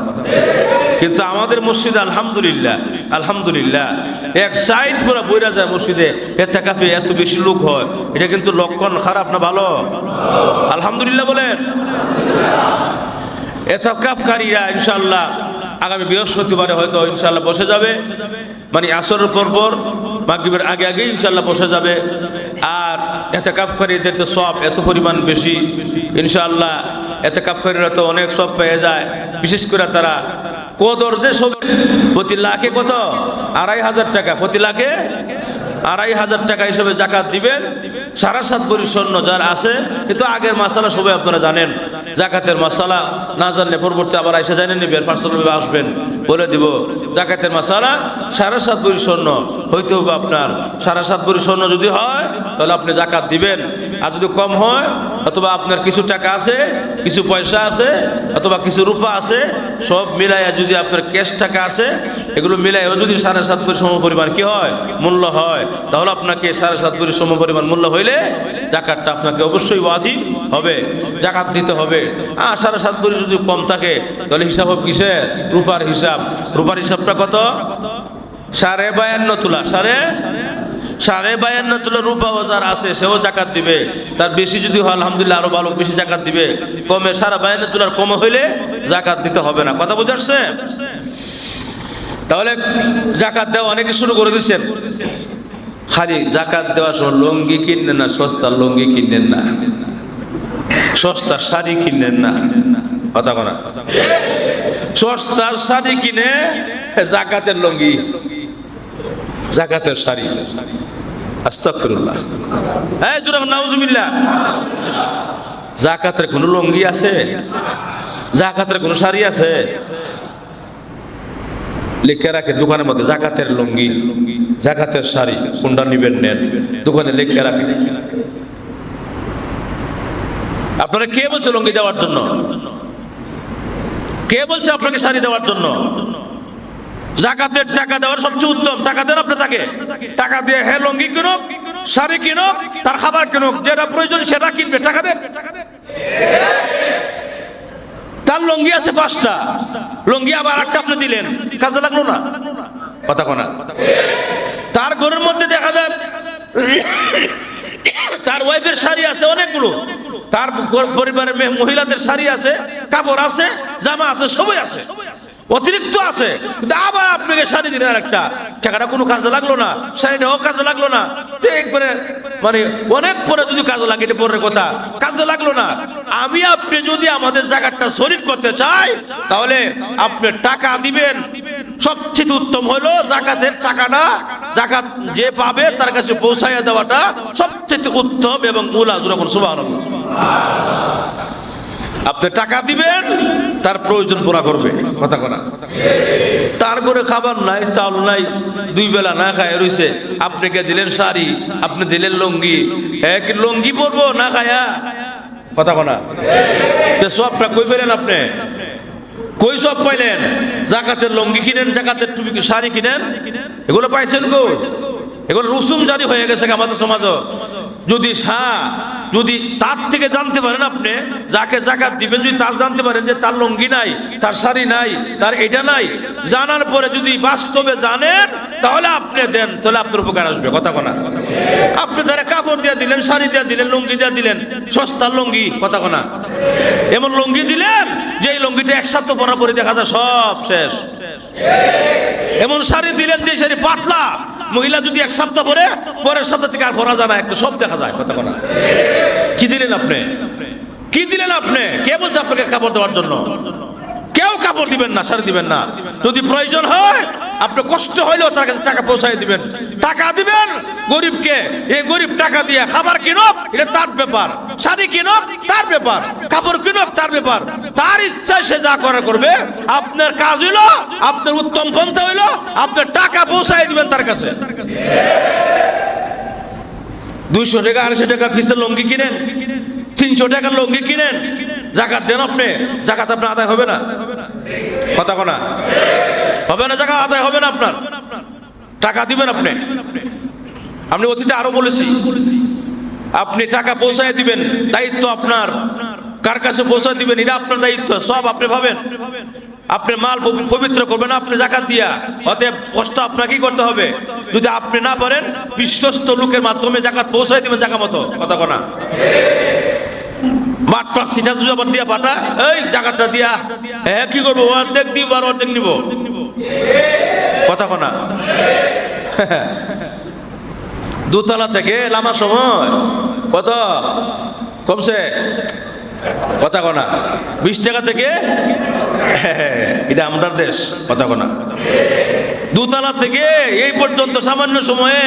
কিন্তু আমাদের মসজিদে আলহামদুলিল্লাহ আলহামদুলিল্লাহ এক সাইড পুরো বইরা যায় মসজিদে এতেকাফে, এত বেশি লোক হয়, এটা কিন্তু লক্ষণ খারাপ না ভালো? আলহামদুলিল্লাহ বলেন। এতেকাফকারীরা ইনশাআল্লাহ আগামী বৃহস্পতিবারে হয়তো ইনশাআল্লাহ বসে যাবে, মানে আসরের পর মাগরিবের আগে আগে ইনশাআল্লাহ বসে যাবে। আর এতেকাফকারীদের তো সব এত পরিমাণ বেশি ইনশাআল্লাহ, এতেকাফকারীরা তো অনেক সব পেয়ে যায়। বিশেষ করে তারা কদরদের সব প্রতি লাখে কত ২৫০০ টাকা, প্রতি লাখে ২৫০০ টাকা হিসেবে জাকাত দিবেন। ৭.৫ ভরি স্বর্ণ যার আছে, কিন্তু আগের মাসালা সবাই আপনারা জানেন, জাকাতের মাসালা না জানলে পরবর্তী আবার এসে জানেন নেবেন, পার্সোনালভাবে আসবেন, বলে দিব। জাকাতের মাসালা ৭.৫ ভরি স্বর্ণ হইতে হবে আপনার। ৭.৫ ভরি স্বর্ণ যদি হয় তাহলে আপনি জাকাত দিবেন। আর যদি কম হয়, অথবা আপনার কিছু টাকা আছে, কিছু পয়সা আছে, অথবা কিছু রূপা আছে, সব মিলাইয়া যদি আপনার ক্যাশ টাকা আছে, এগুলো মিলাইয়া যদি ৭.৫ ভরি সম পরিমাণ কি হয় মূল্য হয়, তাহলে আপনাকে ৭.৫ ভরি সম পরিমাণ মূল্য হইলে জাকাতটা আপনাকে অবশ্যই ওয়াজিব হবে, জাকাত দিতে হবে। আর ৭.৫ ভরি যদি কম থাকে তাহলে হিসাব হবে কিসের? রূপার হিসাব। রূপার হিসাবটা কত? 52.৫ তোলা। 52.৫ তোলা রূপা বাজার আছে, সেও জাকাত দিবে। তার বেশি যদি হয় আলহামদুলিল্লাহ আরো ভালো, বেশি জাকাত দিবে। কমে 52.৫ তোলার কমে হইলে জাকাত দিতে হবে না। কথা বুঝাচ্ছে? তাহলে জাকাত দেওয়া অনেকে শুরু করে দিচ্ছেন। খালি জাকাত দেওয়ার সময় লুঙ্গি কিনলেন না, সস্তার লুঙ্গি কিনলেন না, সস্তার শাড়ি কিনলেন না, কথা বলা। সস্তার শাড়ি কিনে জাকাতের লুঙ্গি, জাকাতের শাড়ি, আস্তাগফিরুল্লাহ। এই জোরে নাউজুবিল্লাহ। জাকাতের কোনো লুঙ্গি আছে? জাকাতের কোনো শাড়ি আছে? লিখে রাখে দোকানের মধ্যে জাকাতের লুঙ্গি, জাকাতের শাড়ি, কোনটা নিবেন নেন, দোকানে লিখে রাখে। আপনারা কে বলছে লুঙ্গি দেওয়ার জন্য? কে বলছে আপনাকে শাড়ি দেওয়ার জন্য? জাকাতের টাকা দেওয়ার সবচেয়ে উত্তম, টাকা দেন আপনি তাকে, টাকা দিয়ে হ্যাঁ লুঙ্গি কিনুক, শাড়ি কিনুক, তার খাবার কিনুক, যেটা প্রয়োজন সেটা কিনবে, টাকা দেন। তার লুঙ্গি আছে 5টা, লুঙ্গি আবার 8টা আপনি দিলেন, কাজে লাগলো না? কথা কোনা। তার ঘরের মধ্যে দেখা যায় তার ওয়াইফের শাড়ি আছে অনেকগুলো, তার পরিবারের মহিলাদের শাড়ি আছে, কাপড় আছে, জামা আছে, সবই আছে, অতিরিক্ত আছে। আবার আপনাকে শাড়ি দিলেন একটা, টাকাটা কোনো কাজে লাগলো না, শাড়িটাও কাজে লাগলো না। একবারে মানে অনেক পরে যদি কাজে লাগে, এটা পরের কথা, কাজে লাগলো না। আমি আপনি যদি আমাদের জাকাতটা শরীফ করতে চাই, তাহলে আপনি টাকা দিবেন। সবচেয়ে উত্তম হলো জাকাতের টাকাটা জাকাত যে পাবে তার কাছে পৌঁছাইয়া দেওয়াটা সবচেয়ে উত্তম এবং মূল। যখন সুবহানাল্লাহ, আপনি টাকা দিবেন, তার প্রয়োজন পুরা করবে, কথা কথা। তার করে খাবার নাই, চাউল নাই, 2 বেলা না খায় রইছে, আপনাকে দিলেন শাড়ি, আপনি দিলেন লুঙ্গি, এক লুঙ্গি পরবো না খায়া, কথা কথা। সবটা কই পেলেন আপনি? কই সব পাইলেন? জাকাতের লুঙ্গি কিনেন, জাকাতের টুপি শাড়ি কিনেন, এগুলো পাইছেন কো? এগুলো রুসুম জারি হয়ে গেছে আমাদের সমাজ। যদি তার থেকে জানতে পারেন আপনি, যাকে জাকাত দিবেন, যদি তার জানতে পারেন যে তার লুঙ্গি নাই, তার শাড়ি নাই, তার এটা নাই, জানার পরে যদি বাস্তবে জানেন, তাহলে আপনি দেন, তাহলে আপনার উপকার আসবে, কথা কোনা। আপনি তারা কাপড় দিয়ে দিলেন, শাড়ি দিয়ে দিলেন, লুঙ্গি দিয়ে দিলেন, সস্তার লুঙ্গি, কথা কোনা। এমন লুঙ্গি দিলেন যে এই লুঙ্গিটা 1 সপ্তাহ পরা পরে দেখা যায় সব শেষ। এমন শাড়ি দিলেন যে শাড়ি পাতলা, মহিলা যদি 1 সপ্তাহ পরে, পরের সপ্তাহ থেকে আর পরা যায় না, একটু সব দেখা যায়, কথা বলা। কি দিলেন আপনি? কি দিলেন আপনি? কে বলছে আপনাকে কাপড় দেওয়ার জন্য? কেউ কাপড় দিবেন না, শাড়ি দিবেন না। যদি প্রয়োজন হয়, আপনি কষ্ট হইলেও তার কাছে টাকা পৌঁছাই দিবেন, টাকা দিবেন গরিবকে। এই গরিব টাকা দিয়ে খাবার কিনুক, এটা তার ব্যাপার, শাড়ি কিনুক তার ব্যাপার, কাপড় কিনুক তার ব্যাপার, তার ইচ্ছায় সে যা করা করবে। আপনার কাজ হইলো, আপনার উত্তম পন্থা হইলো আপনার টাকা পৌঁছাই দিবেন তার কাছে। 200 টাকা 250 টাকা পিসের লুঙ্গি কিনেন, 300 টাকার লুঙ্গি কিনেন, জাকাত দেন আপনি, জাকাত আপনার আদায় হবে না, কথা কোনা। হবে না, জাকাত আদায় হবে না আপনার। টাকা দিবেন আপনি, আমি অতীতে আরো বলেছি, আপনি টাকা পৌঁছায় দিবেন, দায়িত্ব আপনার। কার কাছে পৌঁছায় দিবেন এটা আপনার দায়িত্ব। সব আপনি ভাবেন, আপনি মাল পবিত্র করবেন আপনি জাকাত দিয়া, অতএব কষ্ট আপনাকেই করতে হবে। যদি আপনি না পারেন বিশ্বস্ত লোকের মাধ্যমে জাকাত পৌঁছায় দিবেন জায়গা মতো। কথা কোনা বাট পাঁচ সিটা যদি আবার দিয়া পাঠা, এই জাকাতটা দিয়া হ্যাঁ কি করবো, অর্ধেক দিব আর অর্ধেক নিব। কথা কোনা দোতলা থেকে নামার সময় কত কমছে? কথা কোনা 20 টাকা থেকে, এটা আমরার দেশ। কথা কোনা দোতলা থেকে এই পর্যন্ত সামান্য সময়ে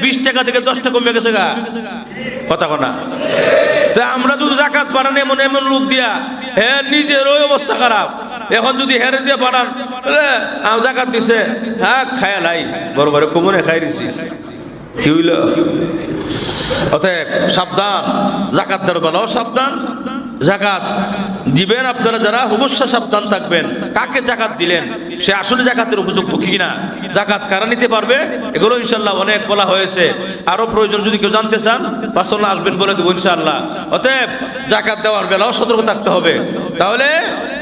20 টাকা থেকে 10 টাকা কমে গেছে গা। কথা কোনা তা আমরা যদি জাকাত পাঠান এমন এমন লোক দিয়া, হ্যাঁ নিজের ওই অবস্থা খারাপ, এখন যদি হেরে দিয়ে পাঠান জাকাত দিছে, হ্যাঁ খায়া লাই বড় বড় কুমনে খাই দিছি, কি হইল? অতএব সাবধান, জাকাত দেওয়ার বেলাও সাবধান। জাকাত দিবেন আপনারা যারা অবশ্যই সাবধান থাকবেন, কাকে জাকাত দিলেন সে আসলে জাকাতের উপযুক্ত কিনা, জাকাত কারা নিতে পারবে, এগুলো ইনশাল্লাহ অনেক বলা হয়েছে। আরো প্রয়োজন যদি কেউ জানতে চান পাঁচশোল্লাহ আসবেন বলে দেবো ইনশাল্লাহ। অতএব জাকাত দেওয়ার বেলাও সতর্ক থাকতে হবে। তাহলে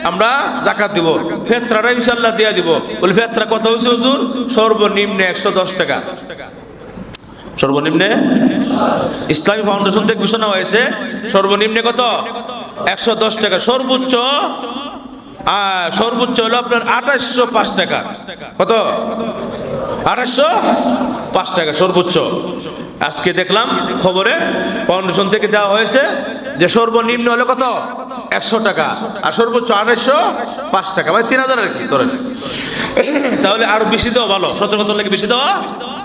আমরা জাকাত দিব, ফেতরাটা ইনশাল্লাহ দিয়ে দিব। বলে ফেতরা কত হয়েছে হুজুর? সর্বনিম্ন 110 টাকা। সর্বনিম্নে ইসলামী ফাউন্ডেশন থেকে ঘোষণা হয়েছে সর্বনিম্নে কত? 110 টাকা। সর্বোচ্চ সর্বোচ্চ হলো আপনার 2805 টাকা। কত? 2805 টাকা সর্বোচ্চ। আজকে দেখলাম খবরে ফাউন্ডেশন থেকে দেওয়া হয়েছে যে সর্বনিম্ন হলো কত? 100 টাকা, আর সর্বোচ্চ 2805 টাকা, মানে 3000 আর কি ধরেন। তাহলে আরো বেশি দেওয়া ভালো, সতর্কতা লাগে বেশি দেওয়া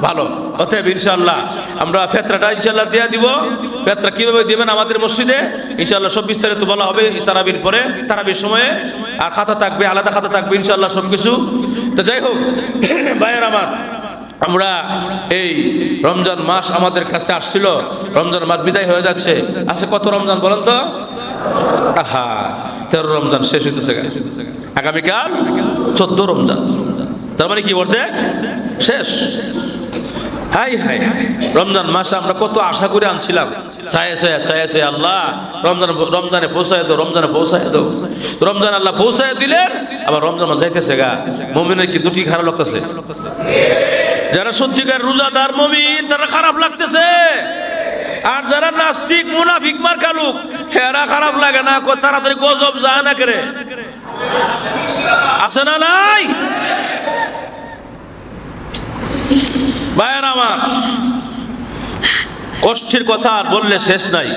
ভালো। অতএব ইনশাআল্লাহ আমরা ফেতরাটা ইনশাআল্লাহ দিয়ে দিব। ফেতরা কিভাবে দিবেন আমাদের মসজিদে ইনশাআল্লাহ সব বিস্তারিত বলা হবে তারাবির পরে, তারাবির সময়ে। আর খাতা থাকবে, আলাদা খাতা থাকবে ইনশাআল্লাহ সবকিছু। তো যাই হোক ভাইয়ের আমার, আমরা এই রমজান মাস আমাদের কাছে আসছিল, রমজান মাস বিদায় হয়ে যাচ্ছে। আজকে কত রমজান বলেন তো? আহা 13 রমজান শেষ হইতেছে, আগামীকাল 14 রমজান। তার মানে কি বলতে শেষ। হাই হাই রমজান মাসে আমরা কত আশা করে আনছিলাম, চায়ে আল্লাহ রমজানে পৌঁছায় দাও, রমজানে পৌঁছায় দাও। রমজান আল্লাহ পৌঁছায় দিলেন, আবার রমজান যাইতেছে গা। মুমিনের কি দুটি খারাপ লাগতেছে? যারা সত্যিকার রোজাদার মুমিন তারা খারাপ লাগতেছে, আর যারা নাস্তিক মুনাফিক মার্কা লোক এরা খারাপ লাগে না, তাড়াতাড়ি গজব যায় না করে। আছে না নাই? ভাইয়ের আমার, কষ্টের কথা আর বললে শেষ নাই।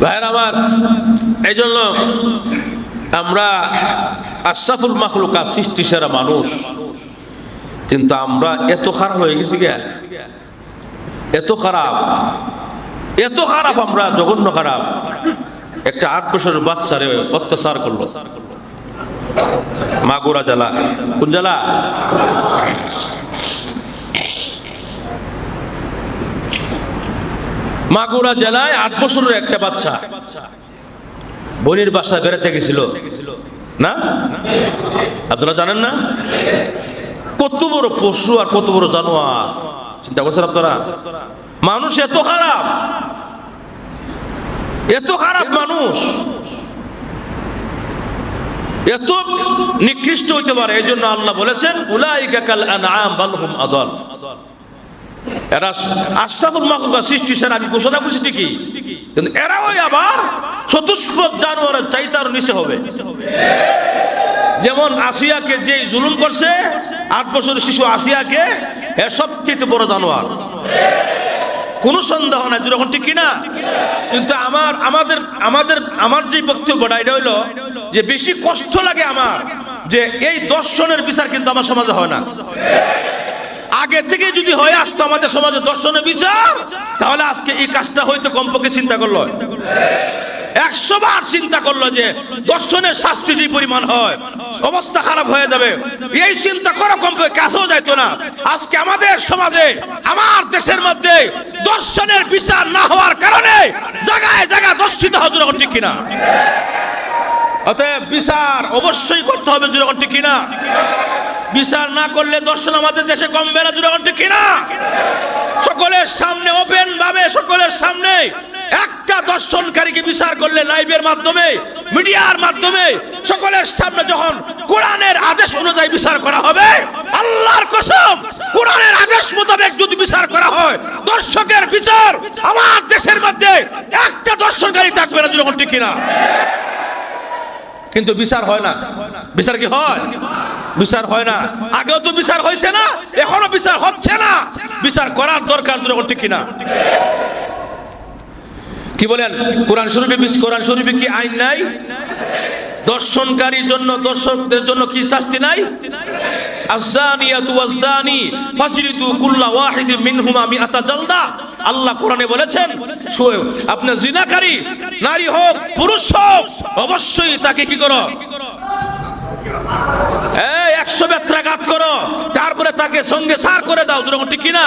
ভাইয়ের আমার, এই জন্য আমরা আশরাফুল মাখলুকাত, সৃষ্টি সেরা মানুষ, কিন্তু আমরা এত খারাপ হয়ে গেছি গা, এত খারাপ, এত খারাপ, আমরা জঘন্য খারাপ। একটা 8 বছরের বাচ্চারে অত্যাচার করলো মাগুরা জেলা। কোন জেলা? মাগুরা জেলায় 8 বছরের একটা বাচ্চা বোনের বাসায় বেড়াতে গেছিল না? আপনারা জানেন না? কত বড় পশু আর কত বড় জানোয়ার, চিন্তা করছেন আপনারা? মানুষ এত খারাপ, এত খারাপ মানুষ, এত নিকৃষ্ট হইতে পারে। এই জন্য আল্লাহ বলেছেন উলাইকা কাল আনআম বাল হুম আদাল। এরা আশরাফুল মাখলুকাত, সৃষ্টি সেরা, আমি ঘোষণা করছি ঠিকই, কিন্তু এরাও আবার চতুষ্পদ জানোয়ারের চাইতে আরো নিচে হবে। যেমন আসিয়াকে যে জুলুম করছে, 8 বছরের শিশু আসিয়াকে, এর সবচেয়ে বড় জানোয়ার, কোনো সন্দেহ নাই, যখন ঠিক কিনা? কিন্তু আমার যে বক্তব্যটা এটা হইলো যে বেশি কষ্ট লাগে আমার যে এই দর্শনের বিচার কিন্তু আমার সমাজে হয় না। আগে থেকে যদি হয়ে আসতো আমাদের সমাজে দর্শনের বিচার, তাহলে আজকে এই কাজটা হয়তো কমপক্ষে চিন্তা করলো। 100 বার চিন্তা করলো যে দর্শনের শাস্তি যে পরিমাণ হয় অবস্থা খারাপ হয়ে যাবে, এই চিন্তা করে কমপক্ষে কাছেও যাইতো না। আজকে আমাদের সমাজে, আমার দেশের মধ্যে দর্শনের বিচার না হওয়ার কারণে জায়গায় জায়গায় দর্শিত হয়, যখন ঠিক কিনা? অতএব বিচার অবশ্যই করতে হবে, যখন ঠিক কিনা? বিচার না করলে দর্শন আমাদের দেশে কমবে না, যখন ঠিক কিনা? সকলের সামনে ওপেন ভাবে, সকলের সামনে একটা দর্শনকারীকে বিচার করলে লাইভের মাধ্যমে, মিডিয়ার মাধ্যমে সকলের সামনে যখন কোরআনের আদেশ অনুযায়ী বিচার করা হবে, আল্লাহর কসম কোরআনের আদেশ মোতাবেক যদি বিচার করা হয়, দর্শকের বিচার আমার দেশের মধ্যে একটা দর্শনকারী থাকবে না, যখন ঠিক কিনা? কিন্তু বিচার হয় না। বিচার কি হয়? বিচার হয় না। আগেও তো বিচার হয়েছে না, এখনো বিচার হচ্ছে না। বিচার করার দরকার, যখন ঠিক কিনা? কি বলেন? কোরআন শরীফে কি আইন নাই? দর্শনকারীর জন্য, দর্শকদের জন্য কি শাস্তি নাই? আয-যানিয়াতু ওয়াজ-যানি ফাজলিদু কুল্লা ওয়াহিদিন মিনহুমা মিআতা জালদা। আল্লাহ কোরআনে বলেছেন, আপনি জিনাকারী নারী হোক পুরুষ হোক, অবশ্যই তাকে কি করো? 100 বেত্রাঘাত করো, তারপরে তাকে সঙ্গে সার করে দাও, যখন ঠিক কিনা?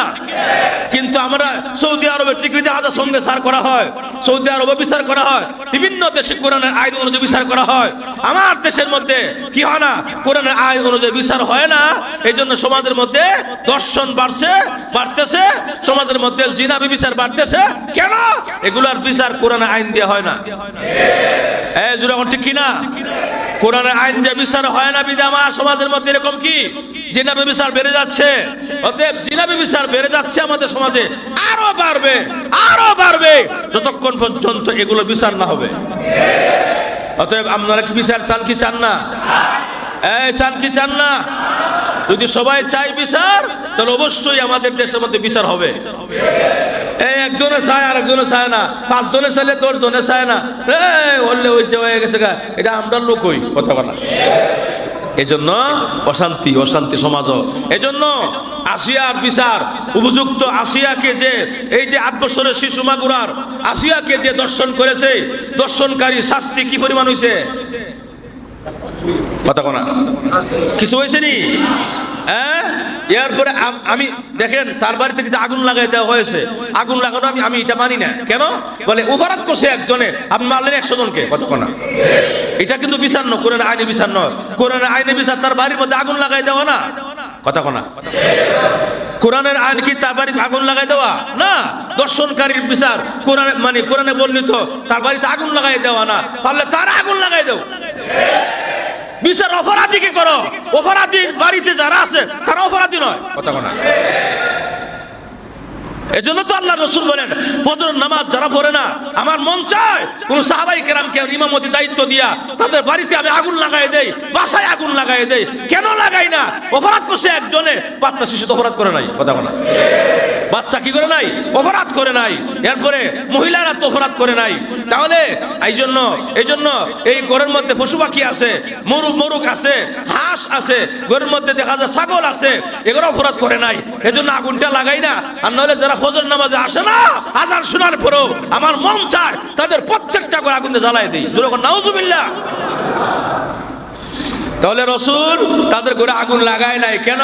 কিন্তু আমরা সৌদি আরবে ঠিকই হাজার সঙ্গে সার করা হয়, সৌদি আরবে বিচার করা হয়, বিভিন্ন দেশে কোরআনের আইন অনুযায়ী বিচার করা হয়। আমার দেশের মধ্যে কি হয় না? কোরআনের আইন অনুযায়ী বিচার হয় না। এই জন্য সমাজের মধ্যে দর্শন বাড়তেছে, সমাজের মধ্যে জিনা বিচার বাড়তেছে। কেন? এগুলার বিচার কোরআনের আইন দিয়ে হয় না। যখন ঠিক কিনা? কোরআনের আইন দিয়ে বিচার হয় না, বিধায় আমার সমাজের মধ্যে এরকম কি জিনা বিচার বেড়ে যাচ্ছে। অতএব জিনা বিচার বেড়ে যাচ্ছে আমাদের সমাজে, আরো বাড়বে যতক্ষণ পর্যন্ত এগুলো বিচার না হবে। অতএব আপনারা কি বিচার চান কি চান না? চান কি চান না? যদি সবাই চাই বিচার, তাহলে অবশ্যই আমাদের দেশের মধ্যে বিচার হবে। একজনে চায় আর একজনে চায় না, 5 জনে চাইলে 10 জনে চায় না, হয়ে গেছে গা, এটা আমরা লোকই কথা বলা। এজন্য অশান্তি সমাজ। এজন্য আসিয়ার বিচার উপযুক্ত। আসিয়াকে যে এই যে 8 বছরের শিশু মাগুরার আসিয়াকে যে দর্শন করেছে, দর্শনকারী শাস্তি কি পরিমাণ হয়েছে? কথা কোনা কিছু হয়েছে নি? এরপরে আমি দেখেন তার বাড়িতে কিন্তু আগুন লাগাই দেওয়া হয়েছে। আগুন লাগানো আমি এটা মানি না। কেন? বলে অপরাধ করছে একজনে, আপনি মারলেন 100 জনকে। কথা কোনা এটা কিন্তু বিচার নয়, কোরআনের আইনে বিচার নয়। কোরআনের আইনে বিচার তার বাড়ির মধ্যে আগুন লাগাই দেওয়া না। কথা কোনা কোরআনের আইন কি তার বাড়িতে আগুন লাগাই দেওয়া না। দর্শনকারীর বিচার কোরআনে বর্ণিত তার বাড়িতে আগুন লাগাই দেওয়া না, পারলে তার আগুন লাগাই দেও। বিচার অপরাধীকে করো, অপরাধীর বাড়িতে যারা আছে তারা অপরাধী নয়। কথা বলা। এজন্য তো আল্লাহ রাসূল বলেন, ফজরের নামাজ যারা পড়ে না, আমার মন চায় কোন সাহাবাই কেরামকে ইমামতি দায়িত্ব দিয়া তাদের বাড়িতে আমি আগুন লাগাই দেই, বাসায় আগুন লাগাই দেই। কেন লাগাই না? অপরাধ করছে একজনে, বাচ্চা শিশু তো অপরাধ করে নাই। কথা বলা। বাচ্চা কি করে নাই? অপরাধ করে নাই। এরপরে মহিলারা তো অপরাধ করে নাই। তাহলে এই জন্য এই ঘরের মধ্যে পশু পাখি আছে, মোরগ আছে, হাঁস আছে, ঘরের মধ্যে দেখা যায় ছাগল আছে, এগুলো অপরাধ করে নাই। এজন্য আগুনটা লাগাই না। আর নাহলে যারা ফজর নামাজে আসে না, আজান শোনার পরেও আমার মন চায় তাদের প্রত্যেকটা করে আগুন জ্বালাই দিই। নাউজুবিল্লাহ। তাহলে রাসূল তাদের ঘরে আগুন লাগায় নাই। কেন?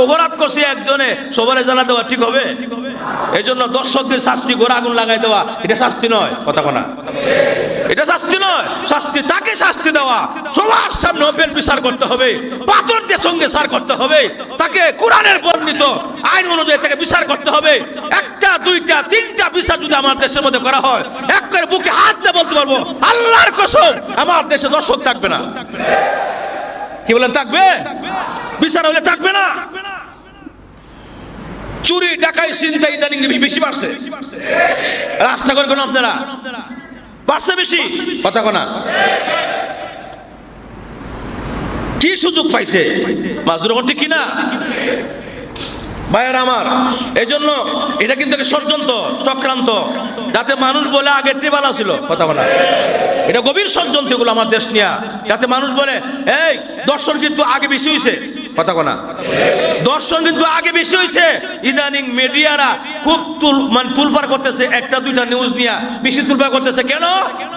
অপরাধ করছে একজনে, সবারে জ্বালা দেওয়া ঠিক হবে? এই জন্য দর্শকদের শাস্তি ঘরে আগুন লাগাই দেওয়া এটা শাস্তি নয়। কথা কোনা এটা শাস্তি নয়। শাস্তি তাকে শাস্তি দেওয়া, সবার সামনে ওপেন বিচার করতে হবে, পাথরদের সঙ্গে সার করতে হবে, তাকে কোরআনের বর্ণিত আইন অনুযায়ী তাকে বিচার করতে হবে। 1টা 2টা 3টা বিচার যদি আমার দেশের মধ্যে করা হয়, এক করে বুকে হাত দিয়ে বলতে পারবো আল্লাহর কসম আমার দেশে দর্শক থাকবে না। কি বলেন? থাকবে? বিচার হলে থাকবে না। চুরি ডাকাই ছিনতাই ইদানিং বেশি বাড়ছে। রাস্তা করে কোন আপনারা বাড়ছে বেশি। কথা কোনা কি সুযোগ পাইছে মাজরুর ঠিক কিনা ভাইয়ের আমার? এই জন্য এটা কিন্তু ষড়যন্ত্র, চক্রান্ত, যাতে মানুষ বলে আগের টেবালা ছিল। কথা বলা এটা গভীর ষড়যন্ত্র এগুলো আমার দেশ নিয়ে, যাতে মানুষ বলে এই দর্শন কিন্তু আগে বেশি হয়েছে। কথা কোনা দর্শন কিন্তু আগে বেশি হয়েছে। ইদানিং মিডিয়ারা খুব তুলপার করতেছে, একটা দুইটা নিউজ নিয়ে বেশি তুলপার করতেছে। কেন?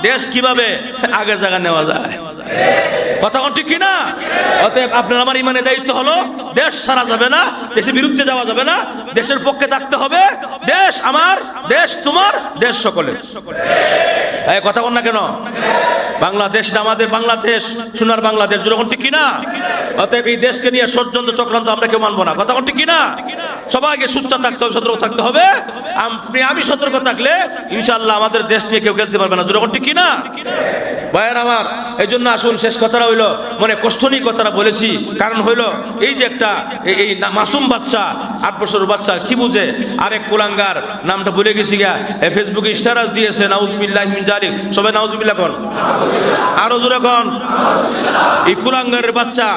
দেশ কিভাবে আগের জায়গা নেওয়া যায়। কথা ঠিক কিনা? অতএব আপনার আমার ইমানের দায়িত্ব হলো দেশ ছাড়া যাবে না, দেশের বিরুদ্ধে যাওয়া যাবে না, দেশের পক্ষে থাকতে হবে। দেশ আমার, দেশ তোমার, দেশ সকলের। এই কথা বল না কেন? বাংলাদেশ আমাদের, বাংলাদেশ সোনার বাংলাদেশ, যখন ঠিক কিনা? অতএব এই দেশকে নিয়ে ষড়যন্ত্র চক্রান্ত আমরা কেউ মানবো না। কথা ঠিক কিনা? সবাইকে সুস্থ থাকতে হবে, সতর্ক থাকতে হবে। আমি সতর্ক থাকলে ইনশাআল্লাহ আমাদের দেশ নিয়ে কেউ খেলতে পারবে না। যখন ঠিক কিনা ভাইয়ের আমার? এই জন্য আসুন, শেষ কথাটা হইলো, মনে কষ্ট নিয়ে কথাটা বলেছি, কারণ হইলো এই যে একটা এই মাসুম বাচ্চা, 8 বছরের বাচ্চা, কি বুঝে? আরেক কুলাঙ্গার, নামটা ভুলে গেছি গা, ফেসবুকে স্ট্যাটাস দিয়েছে, নাউজুবিল্লাহি মিন জালিক। সবাই নাউজুবিল্লাহ কোন, আরো জোরে কোন। এই কুলাঙ্গারের বাচ্চা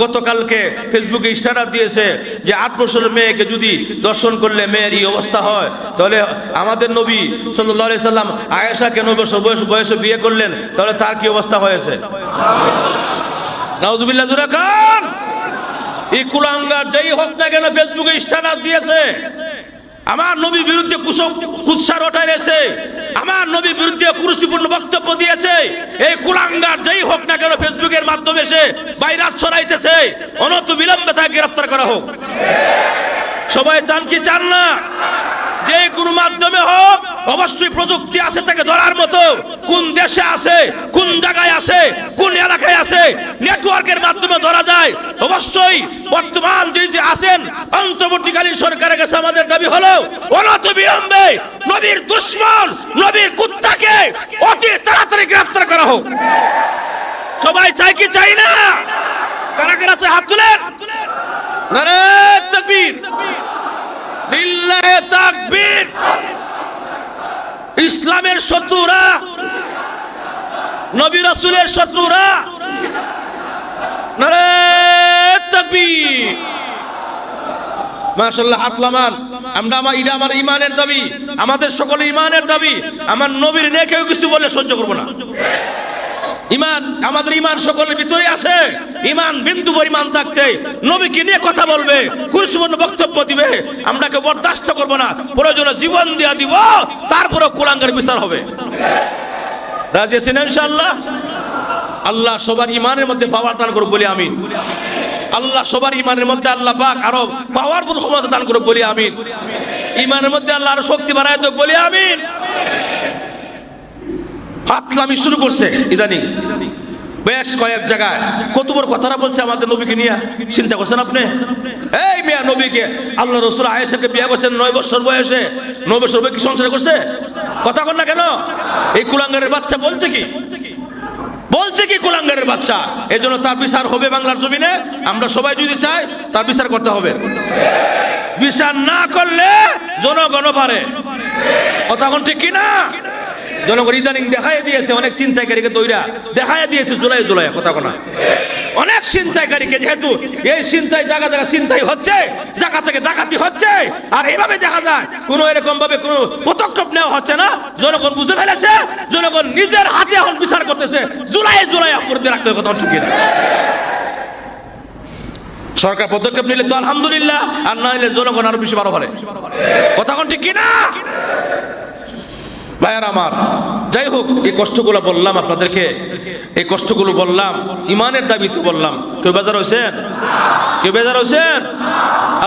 গতকালকে ফেসবুকে স্ট্যাটাস দিয়েছে যে 8 বছরের মেয়েকে যদি দর্শন করলে মেয়ের এই অবস্থা হয়, তাহলে আমাদের নবী সাল্লাল্লাহু আলাইহি সাল্লাম আয়েশাকে 9 বছর বয়সে বিয়ে করলেন, তাহলে তার কি অবস্থা হয়েছে? নাউজুবিল্লাহ জোরে কোন। এই কুলাঙ্গার যেই হোক না কেন ফেসবুকে স্ট্যাটাস দিয়েছে, আমার নবীর বিরুদ্ধে কুৎসা রটাইছে, আমার নবীর বিরুদ্ধে কুরুচিপূর্ণ বক্তব্য দিয়েছে। এই কুলাঙ্গার যেই হোক না কেন ফেসবুকের মাধ্যমে সে ভাইরাস ছড়াইতেছে, অনত বিলম্বে তাকে গ্রেফতার করা হোক। সবাই চান কি চান না? যে কোনো মাধ্যমে হোক, অবশ্যই প্রযুক্তি আছে তাকে ধরার মতো। কোন দেশে আছে, কোন জায়গায় আছে, কোন এলাকায় আছে, নেটওয়ার্কের মাধ্যমে ধরা যায়। অবশ্যই বর্তমান যে আছেন অন্তর্বর্তীকালীন সরকারের কাছে আমাদের দাবি হলো অনতিবিলম্বে নবীর দুশমন, নবীর কুত্তাকে অতি তাড়াতাড়ি গ্রেফতার করা হোক। সবাই চাই কি চাই না? কারা কারা আছে হাত তুলেন। নারে তাকবীর, বিল্লাহে তাকবীর। ইসলামের শত্রুরা, নবী রাসূলের শত্রুরা, নারে তাকবীর। মাশাআল্লাহ, আতলামান। এটা আমার ইমানের দাবি, আমাদের সকলের ইমানের দাবি। আমার নবীর নিয়ে কেউ কিছু বলে সহ্য করব না। ইমান, আমাদের ইমান সকলের ভিতরে আছে। ইমান বিন্দু পরিমাণ থাকতে নবীকে নিয়ে কথা বলবে, কুরুচিপূর্ণ বক্তব্য দিবে, আমরা কেউ বরদাস্ত করব না। প্রয়োজনে জীবন দিয়া দিব, তারপরে কুলাঙ্গার বিচার হবে। রাজি আছেন ইনশাআল্লাহ? আল্লাহ সবার ইমানের মধ্যে পাওয়ার দান করুক বলি আমিন। আল্লাহ সবার ইমানের মধ্যে আল্লাহ পাক আরো পাওয়ারফুল ক্ষমতা দান করুক বলি আমিন। ইমানের মধ্যে আল্লাহ আরো শক্তি বাড়ায় দেখ বলি আমিন। ফাতলামি শুরু করছে ইদানিং বেশ কয়েক জায়গায়। কত বড় কথাটা বলছে আমাদের নবীকে নিয়ে, চিন্তা করছেন আপনি? এই মিয়া, নবীকে আল্লাহ রাসূল আয়েশাকে বিয়ে করছেন 9 বছর বয়সে। 9 বছর বয়সে কি সংসার করছে? কথা বল না কেন? এই কুলাঙ্গারের বাচ্চা বলছে কি? বলছে কি কুলাঙ্গারের বাচ্চা? এই জন্য তার বিচার হবে বাংলার জমিনে। আমরা সবাই যদি চাই তার বিচার করতে হবে। বিচার না করলে জনগণ পারে। কথা কোন ঠিক কিনা? জনগণ ইদানিং দেখাই দিয়েছে অনেক চিন্তাকারীকে, দইরা দেখাই দিয়েছে জুলাই কথা কোনা অনেক চিন্তাকারীকে। যেহেতু এই চিন্তায় জায়গা জায়গা চিন্তাই হচ্ছে, জায়গা থেকে ডাকাতি হচ্ছে, আর এইভাবে দেখা যায় কোনো এরকম ভাবে কোনো পদক্ষেপ নেওয়া হচ্ছে না। জনগণ বুঝে ফেলেছে, জনগণ নিজের হাতে এখন বিচার করতেছে। জুলাই করে রাখতে হবে। কথা ঠিক না? সরকার পদক্ষেপ নিলে তো আলহামদুলিল্লাহ, আর না নিলে জনগণ আরো বেশি বারো ভালো। কথা কোন ঠিক কিনা ভাইয়ার আমার? যাই হোক, এই কষ্টগুলো বললাম আপনাদেরকে, এই কষ্টগুলো বললাম ইমানের দাবিতে বললাম। কেউ বেজার হয়েছেন? কেউ বেজার হয়েছেন?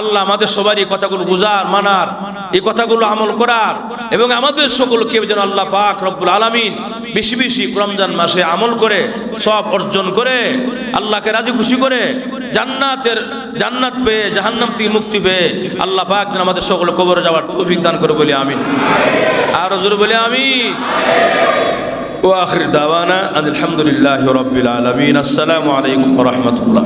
আল্লাহ আমাদের সবার এই কথাগুলো বুঝার, মানার, এই কথাগুলো আমল করার, এবং আমাদের সকলকে যেন আল্লাহ পাক রব্বুল আলামিন বেশি বেশি রমজান মাসে আমল করে সব অর্জন করে আল্লাহকে রাজি খুশি করে জান্নাত পেয়ে জাহান্নাম থেকে মুক্তি পেয়ে আল্লাহ পাক যেন আমাদের সকল কবরে যাওয়ার তৌফিক দান করে বলি আমিন। আর জোরে বলি আমিন। ওয়া আখির দাওয়ানা আলহামদুলিল্লাহি রাব্বিল আলামিন। আসসালামু আলাইকুম ওয়া রাহমাতুল্লাহ।